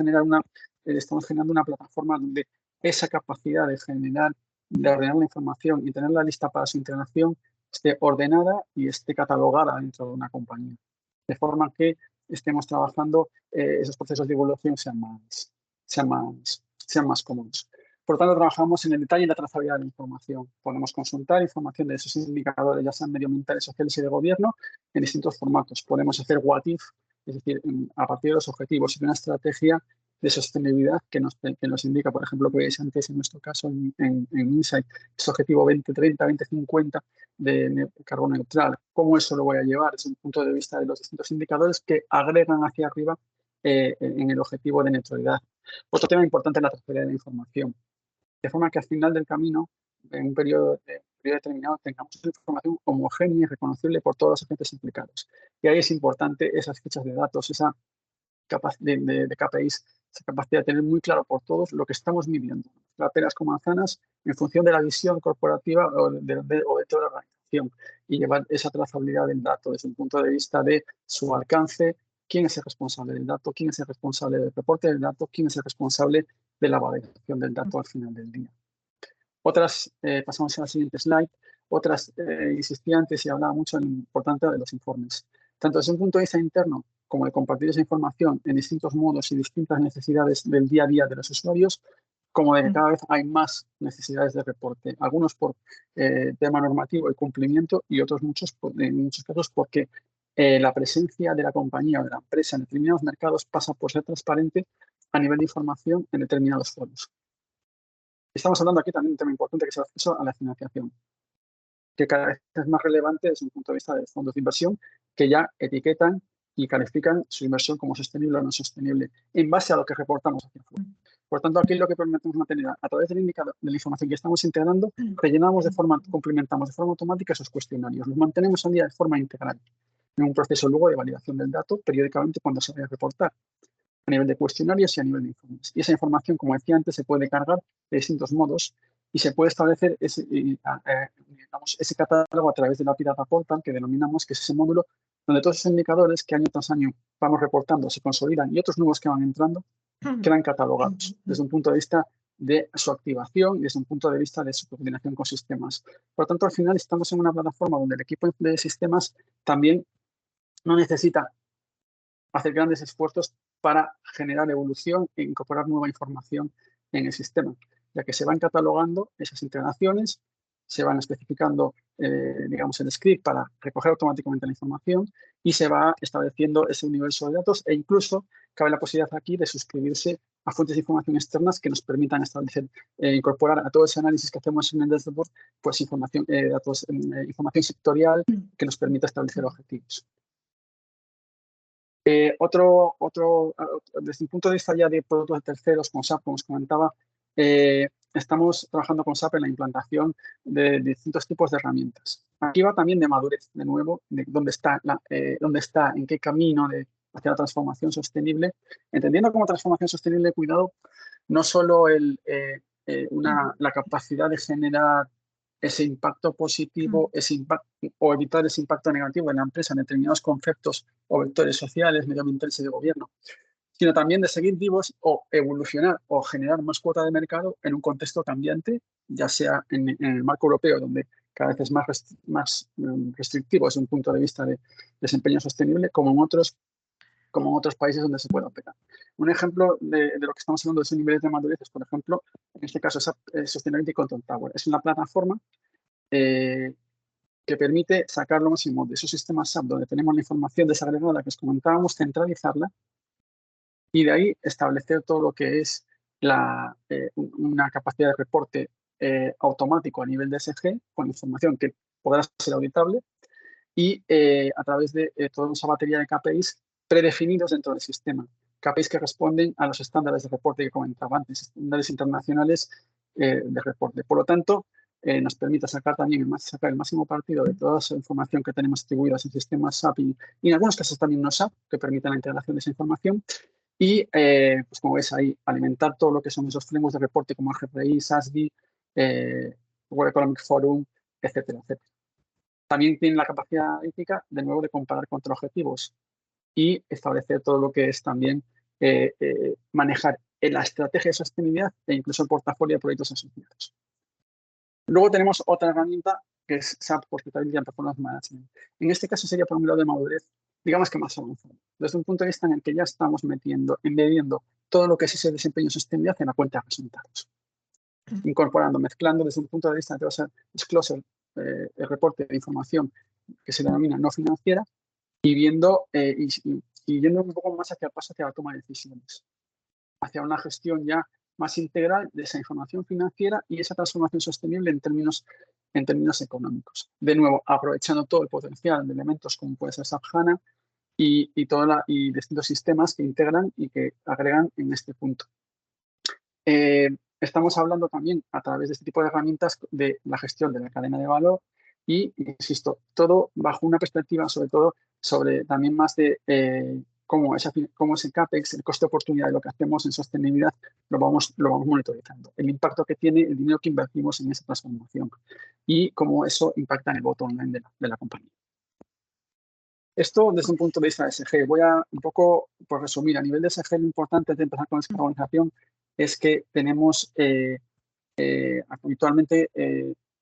estamos generando una plataforma donde esa capacidad de ordenar la información y tenerla lista para su integración esté ordenada y esté catalogada dentro de una compañía. De forma que estemos trabajando, esos procesos de evolución sean más cómodos. Por lo tanto, trabajamos en el detalle y la trazabilidad de la información. Podemos consultar información de esos indicadores, ya sean medioambientales, sociales y de gobierno, en distintos formatos. Podemos hacer what if, es decir, a partir de los objetivos y de una estrategia de sostenibilidad que nos indica, por ejemplo, que veis antes en nuestro caso en Insight, ese objetivo 2030, 2050 de carbono neutral. ¿Cómo eso lo voy a llevar desde un punto de vista de los distintos indicadores que agregan hacia arriba en el objetivo de neutralidad? Otro tema importante es la trazabilidad de la información. De forma que al final del camino, en un periodo determinado, tengamos una información homogénea y reconocible por todos los agentes implicados. Y ahí es importante esas fichas de datos, esa capacidad de KPIs, esa capacidad de tener muy claro por todos lo que estamos midiendo, peras con manzanas, en función de la visión corporativa o de toda la organización, y llevar esa trazabilidad del dato desde un punto de vista de su alcance, quién es el responsable del dato, quién es el responsable del reporte del dato, quién es el responsable de la validación del dato al final del día. Pasamos a la siguiente slide. Otras insistía antes y hablaba mucho de lo importante de los informes. Tanto desde un punto de vista interno como de compartir esa información en distintos modos y distintas necesidades del día a día de los usuarios, como de que cada vez hay más necesidades de reporte. Algunos por tema normativo y cumplimiento y otros en muchos casos porque la presencia de la compañía o de la empresa en determinados mercados pasa por ser transparente a nivel de información en determinados foros. Estamos hablando aquí también de un tema importante que es el acceso a la financiación, que cada vez es más relevante desde un punto de vista de fondos de inversión que ya etiquetan y califican su inversión como sostenible o no sostenible en base a lo que reportamos hacia afuera. Por tanto, aquí lo que permitimos mantener a través del indicador de la información que estamos integrando, complementamos de forma automática esos cuestionarios, los mantenemos al día de forma integral. en un proceso luego de validación del dato periódicamente cuando se vaya a reportar, a nivel de cuestionarios y a nivel de informes. Y esa información, como decía antes, se puede cargar de distintos modos y se puede establecer ese catálogo a través de la API Data Portal, que denominamos, que es ese módulo donde todos esos indicadores que año tras año vamos reportando se consolidan y otros nuevos que van entrando quedan catalogados desde un punto de vista de su activación y desde un punto de vista de su coordinación con sistemas. Por lo tanto, al final estamos en una plataforma donde el equipo de sistemas también no necesita hacer grandes esfuerzos para generar evolución e incorporar nueva información en el sistema, ya que se van catalogando esas integraciones, se van especificando, digamos, el script para recoger automáticamente la información y se va estableciendo ese universo de datos e incluso cabe la posibilidad aquí de suscribirse a fuentes de información externas que nos permitan establecer, incorporar a todo ese análisis que hacemos en el dashboard, pues información, información sectorial que nos permita establecer objetivos. Desde un punto de vista ya de productos de terceros, con SAP, como os comentaba, estamos trabajando con SAP en la implantación de distintos tipos de herramientas. Aquí va también de madurez, de nuevo, de dónde está, en qué camino hacia la transformación sostenible, entendiendo como transformación sostenible, cuidado, no solo la capacidad de generar ese impacto positivo, o evitar ese impacto negativo en la empresa en determinados conceptos o vectores sociales, medioambientales y de gobierno, sino también de seguir vivos o evolucionar o generar más cuota de mercado en un contexto cambiante, ya sea en el marco europeo, donde cada vez es más restrictivo desde un punto de vista de desempeño sostenible, como en otros países donde se puede operar. Un ejemplo de lo que estamos hablando de esos niveles de madurez es, por ejemplo, en este caso, Sustainability Control Tower. Es una plataforma que permite sacar lo máximo de esos sistemas SAP donde tenemos la información desagregada que os comentábamos, centralizarla y de ahí establecer todo lo que es una capacidad de reporte automático a nivel de SG con información que podrá ser auditable y a través de toda esa batería de KPIs predefinidos dentro del sistema. KPIs que responden a los estándares de reporte que comentaba antes, estándares internacionales de reporte. Por lo tanto, nos permite sacar el máximo partido de toda esa información que tenemos distribuidas en sistemas SAP y en algunos casos también no SAP, que permiten la integración de esa información. Y, pues como veis ahí, alimentar todo lo que son esos frameworks de reporte como GRI, SASB, World Economic Forum, etcétera, etcétera. También tiene la capacidad analítica, de nuevo, de comparar contra objetivos y establecer todo lo que es también manejar la estrategia de sostenibilidad e incluso el portafolio de proyectos asociados. Luego tenemos otra herramienta que es SAP Profitability and Performance Management. En este caso sería por un lado de madurez, digamos que más avanzado, desde un punto de vista en el que ya estamos embebiendo todo lo que es ese desempeño de sostenibilidad en la cuenta de resultados. Mezclando desde un punto de vista de disclosure, el reporte de información que se denomina no financiera y viendo y yendo un poco más hacia el paso hacia la toma de decisiones, hacia una gestión ya más integral de esa información financiera y esa transformación sostenible en términos económicos. De nuevo, aprovechando todo el potencial de elementos como puede ser SAP HANA y distintos sistemas que integran y que agregan en este punto. Estamos hablando también a través de este tipo de herramientas de la gestión de la cadena de valor y, insisto, todo bajo una perspectiva sobre también más de cómo ese CAPEX, el coste de oportunidad de lo que hacemos en sostenibilidad, lo vamos monitorizando. El impacto que tiene el dinero que invertimos en esa transformación y cómo eso impacta en el bottom line de la compañía. Esto desde un punto de vista de SG. Voy a un poco, por resumir, a nivel de SG, lo importante de empezar con la descarbonización es que tenemos habitualmente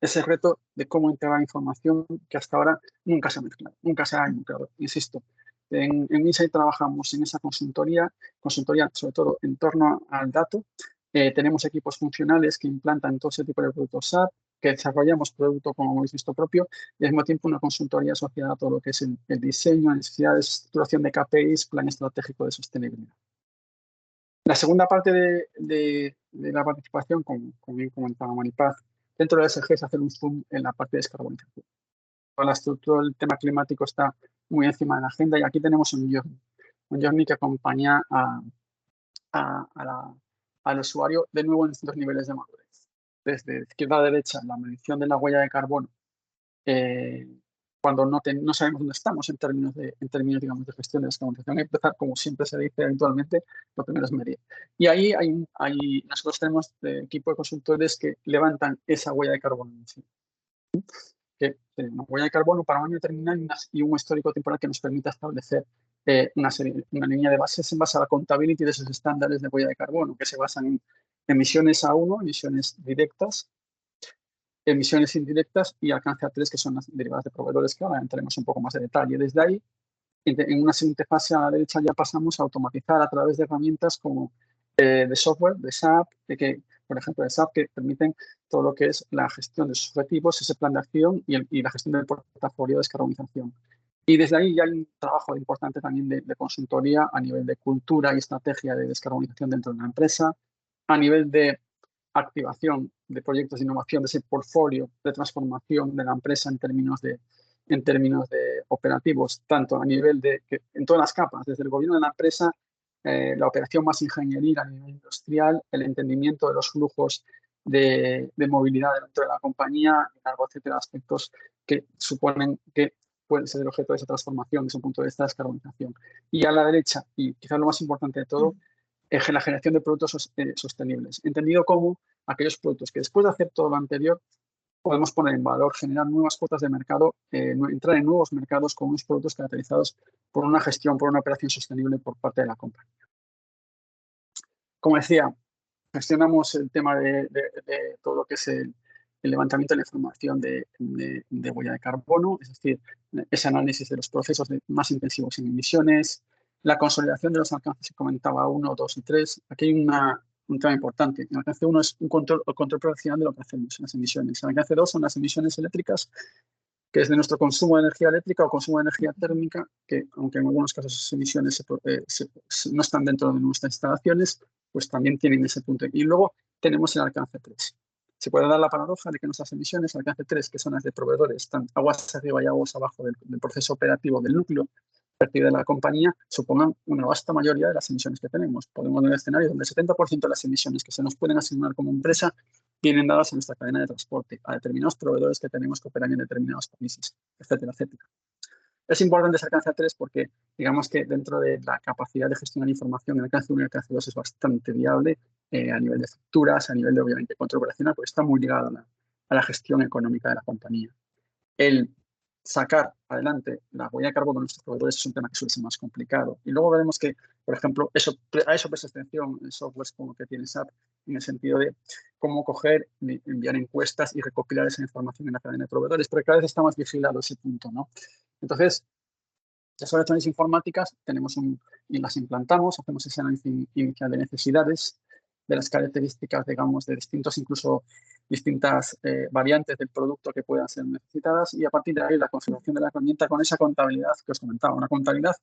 ese reto de cómo integrar información que hasta ahora nunca se ha mezclado, nunca se ha involucrado. Insisto, en Insight trabajamos en esa consultoría sobre todo en torno al dato. Tenemos equipos funcionales que implantan todo ese tipo de productos SAP, que desarrollamos producto, como habéis visto, propio, y al mismo tiempo una consultoría asociada a todo lo que es el diseño, necesidades, estructuración de KPIs, plan estratégico de sostenibilidad. La segunda parte de la participación, como bien comentaba Maripaz, dentro de SG es hacer un zoom en la parte de descarbonización. Todo el tema climático está muy encima de la agenda y aquí tenemos un journey que acompaña al usuario de nuevo en distintos niveles de madurez. Desde izquierda a derecha, la medición de la huella de carbono cuando no sabemos dónde estamos en términos, digamos, de gestión de descarbonización. Empezar, como siempre se dice habitualmente, lo primero es medir. Y ahí nosotros tenemos equipo de consultores que levantan esa huella de carbono en sí. Que tiene una huella de carbono para un año determinado y un histórico temporal que nos permita establecer una línea de bases en base a la contability de esos estándares de huella de carbono, que se basan en emisiones A1, emisiones directas, emisiones indirectas y alcance A3, que son las derivadas de proveedores, que ahora entraremos un poco más de detalle. Desde ahí, en una siguiente fase a la derecha, ya pasamos a automatizar a través de herramientas como de software, de SAP, por ejemplo, de SAP, que permiten todo lo que es la gestión de sus objetivos, ese plan de acción y la gestión del portafolio de descarbonización. Y desde ahí ya hay un trabajo importante también de consultoría a nivel de cultura y estrategia de descarbonización dentro de una empresa, a nivel de activación de proyectos de innovación, de ese portfolio de transformación de la empresa en términos de operativos, tanto a nivel en todas las capas, desde el gobierno de la empresa, la operación más ingenieril a nivel industrial, el entendimiento de los flujos de movilidad dentro de la compañía, etcétera, aspectos que suponen que pueden ser el objeto de esa transformación desde un punto de vista de descarbonización. Y a la derecha, y quizás lo más importante de todo, es la generación de productos sostenibles, entendido como aquellos productos que después de hacer todo lo anterior podemos poner en valor, generar nuevas cuotas de mercado, entrar en nuevos mercados con unos productos caracterizados por una gestión, por una operación sostenible por parte de la compañía. Como decía, gestionamos el tema de todo lo que es el levantamiento de la información de huella de carbono, es decir, ese análisis de los procesos más intensivos en emisiones, la consolidación de los alcances que comentaba 1, 2 y 3. Aquí hay un tema importante. El alcance 1 es el control profesional de lo que hacemos en las emisiones. El alcance 2 son las emisiones eléctricas, que es de nuestro consumo de energía eléctrica o consumo de energía térmica, que aunque en algunos casos esas emisiones no están dentro de nuestras instalaciones, pues también tienen ese punto. Y luego tenemos el alcance 3. Se puede dar la paradoja de que nuestras emisiones, alcance 3, que son las de proveedores, están aguas arriba y aguas abajo del proceso operativo del núcleo de la compañía, supongan una vasta mayoría de las emisiones que tenemos. Podemos ver escenarios donde el 70% de las emisiones que se nos pueden asignar como empresa vienen dadas a nuestra cadena de transporte, a determinados proveedores que tenemos que operan en determinados países, etcétera, etcétera. Es importante ese alcance 3 porque, digamos que dentro de la capacidad de gestionar información, el alcance 1 y el alcance 2 es bastante viable a nivel de facturas, a nivel de, obviamente, control operacional, porque está muy ligado a la gestión económica de la compañía. El sacar adelante la huella de carbono de nuestros proveedores es un tema que suele ser más complicado. Y luego veremos que, por ejemplo, a eso presta atención en softwares como que tiene SAP, en el sentido de cómo coger, enviar encuestas y recopilar esa información en la cadena de proveedores, porque cada vez está más vigilado ese punto, ¿no? Entonces, las soluciones informáticas y las implantamos, hacemos ese análisis inicial de necesidades, de las características, digamos, de distintas variantes del producto que puedan ser necesitadas y a partir de ahí la configuración de la herramienta con esa contabilidad que os comentaba, una contabilidad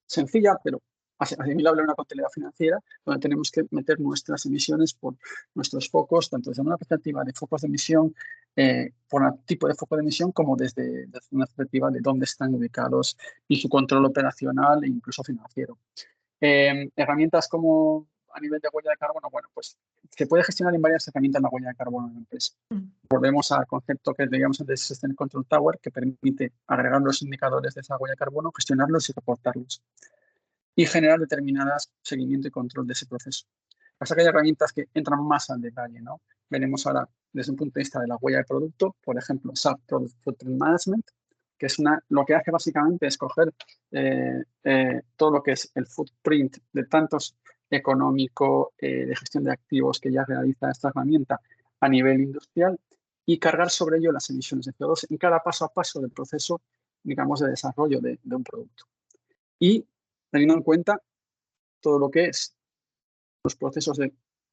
sencilla, pero asimilable a una contabilidad financiera, donde tenemos que meter nuestras emisiones por nuestros focos, tanto desde una perspectiva de focos de emisión, por el tipo de foco de emisión, como desde una perspectiva de dónde están ubicados y su control operacional e incluso financiero. Herramientas como a nivel de huella de carbono, bueno, pues se puede gestionar en varias herramientas la huella de carbono en la empresa. Volvemos al concepto que digamos antes de System Control Tower, que permite agregar los indicadores de esa huella de carbono, gestionarlos y reportarlos y generar determinadas seguimiento y control de ese proceso. Pasa que hay herramientas que entran más al detalle, ¿no? Veremos ahora desde un punto de vista de la huella de producto, por ejemplo, SAP Product Footprint Management, que es lo que hace básicamente es coger todo lo que es el footprint de tantos económico, de gestión de activos que ya realiza esta herramienta a nivel industrial y cargar sobre ello las emisiones de CO2 en cada paso a paso del proceso, digamos, de desarrollo de un producto. Y teniendo en cuenta todo lo que es los procesos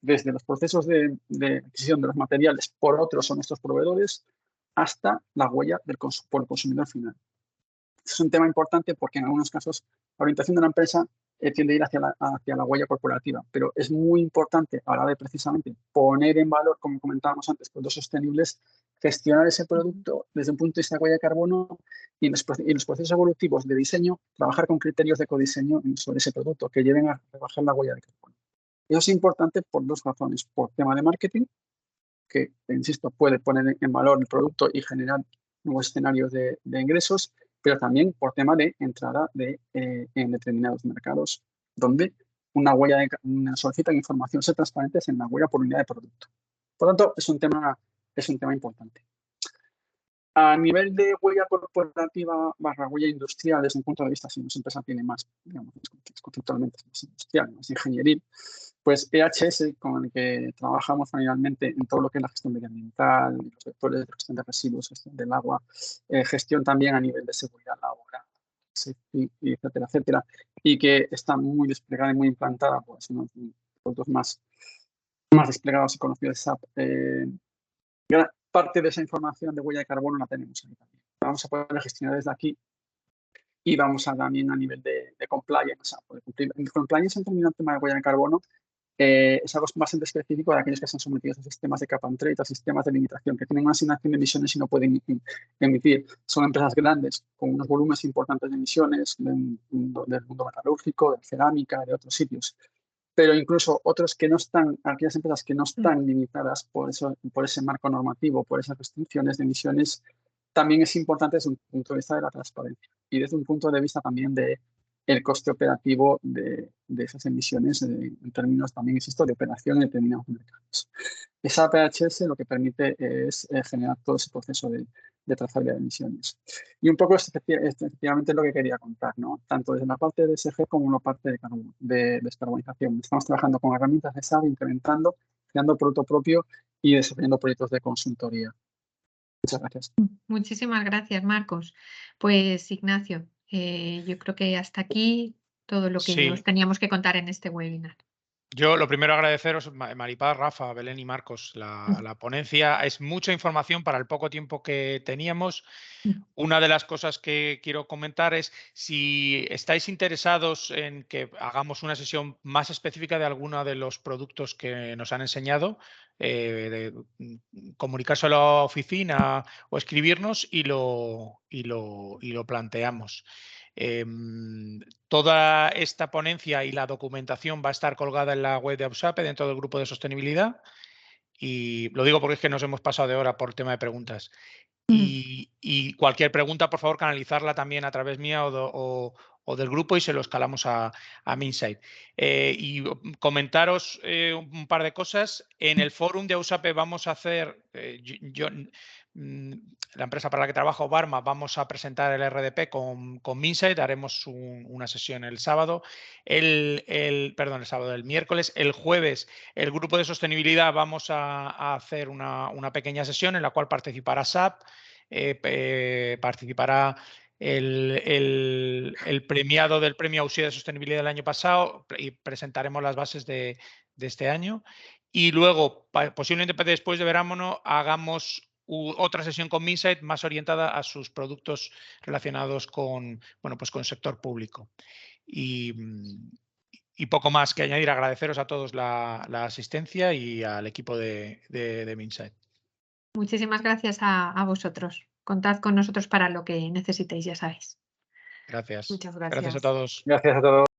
desde los procesos de adquisición de los materiales por otros o nuestros proveedores hasta la huella por el consumidor final. Es un tema importante porque en algunos casos la orientación de una empresa tiende a ir hacia la huella corporativa, pero es muy importante a la hora de precisamente poner en valor, como comentábamos antes, productos sostenibles, gestionar ese producto desde un punto de vista de huella de carbono y en los procesos evolutivos de diseño, trabajar con criterios de ecodiseño sobre ese producto que lleven a rebajar la huella de carbono. Eso es importante por dos razones. Por tema de marketing, que, insisto, puede poner en valor el producto y generar nuevos escenarios de ingresos, pero también por tema de entrada en determinados mercados, donde solicitan información ser transparentes en la huella por unidad de producto. Por lo tanto, es un tema importante. A nivel de huella corporativa / huella industrial, desde un punto de vista, si una empresa tiene más, digamos, conceptualmente más industrial, más ingenieril, pues EHS, con el que trabajamos finalmente en todo lo que es la gestión medioambiental, los vectores de gestión de residuos, gestión del agua, gestión también a nivel de seguridad laboral, etcétera, etcétera, y que está muy desplegada y muy implantada, pues uno de los productos más desplegados y conocidos de SAP. Gran parte de esa información de huella de carbono la tenemos ahí también. Vamos a poder gestionar desde aquí y vamos a también a nivel de compliance. O sea, el compliance en términos de tema de huella de carbono es algo bastante específico de aquellos que están sometidos a sistemas de cap and trade, a sistemas de limitación, que tienen una asignación de emisiones y no pueden emitir. Son empresas grandes, con unos volúmenes importantes de emisiones del mundo metalúrgico, de cerámica, de otros sitios. Pero incluso otros que no están, aquellas empresas que no están limitadas por ese marco normativo, por esas restricciones de emisiones, también es importante desde un punto de vista de la transparencia y desde un punto de vista también de el coste operativo de esas emisiones en términos también, insisto, de operación en determinados mercados. Esa PHS lo que permite es generar todo ese proceso de trazabilidad de emisiones. Y un poco efectivamente es lo que quería contar, ¿no? Tanto desde la parte de ESG como en la parte de descarbonización. Estamos trabajando con herramientas de SAP, implementando, creando producto propio y desarrollando proyectos de consultoría. Muchas gracias. Muchísimas gracias, Marcos. Pues Ignacio, yo creo que hasta aquí todo lo que os teníamos que contar en este webinar. Yo lo primero agradeceros, Maripaz, Rafa, Belén y Marcos, la ponencia. Es mucha información para el poco tiempo que teníamos. Una de las cosas que quiero comentar es si estáis interesados en que hagamos una sesión más específica de alguno de los productos que nos han enseñado, comunicárselo a la oficina o escribirnos y lo planteamos. Toda esta ponencia y la documentación va a estar colgada en la web de AUSAPE dentro del grupo de sostenibilidad. Y lo digo porque es que nos hemos pasado de hora por tema de preguntas. Y cualquier pregunta, por favor, canalizarla también a través mía o del grupo y se lo escalamos a Minsight. Y comentaros un par de cosas. En el fórum de AUSAPE vamos a hacer, la empresa para la que trabajo, Barma, vamos a presentar el RDP con Minsight. Haremos una sesión el sábado. El miércoles. El jueves, el grupo de sostenibilidad vamos a hacer una pequeña sesión en la cual participará SAP, participará el premiado del Premio AUSIA de Sostenibilidad del año pasado y presentaremos las bases de este año. Y luego, posiblemente después de verano, hagamos otra sesión con Minsight más orientada a sus productos relacionados con el sector público. Y poco más que añadir. Agradeceros a todos la asistencia y al equipo de Minsight. Muchísimas gracias a vosotros. Contad con nosotros para lo que necesitéis, ya sabéis. Gracias. Muchas gracias. Gracias a todos. Gracias a todos.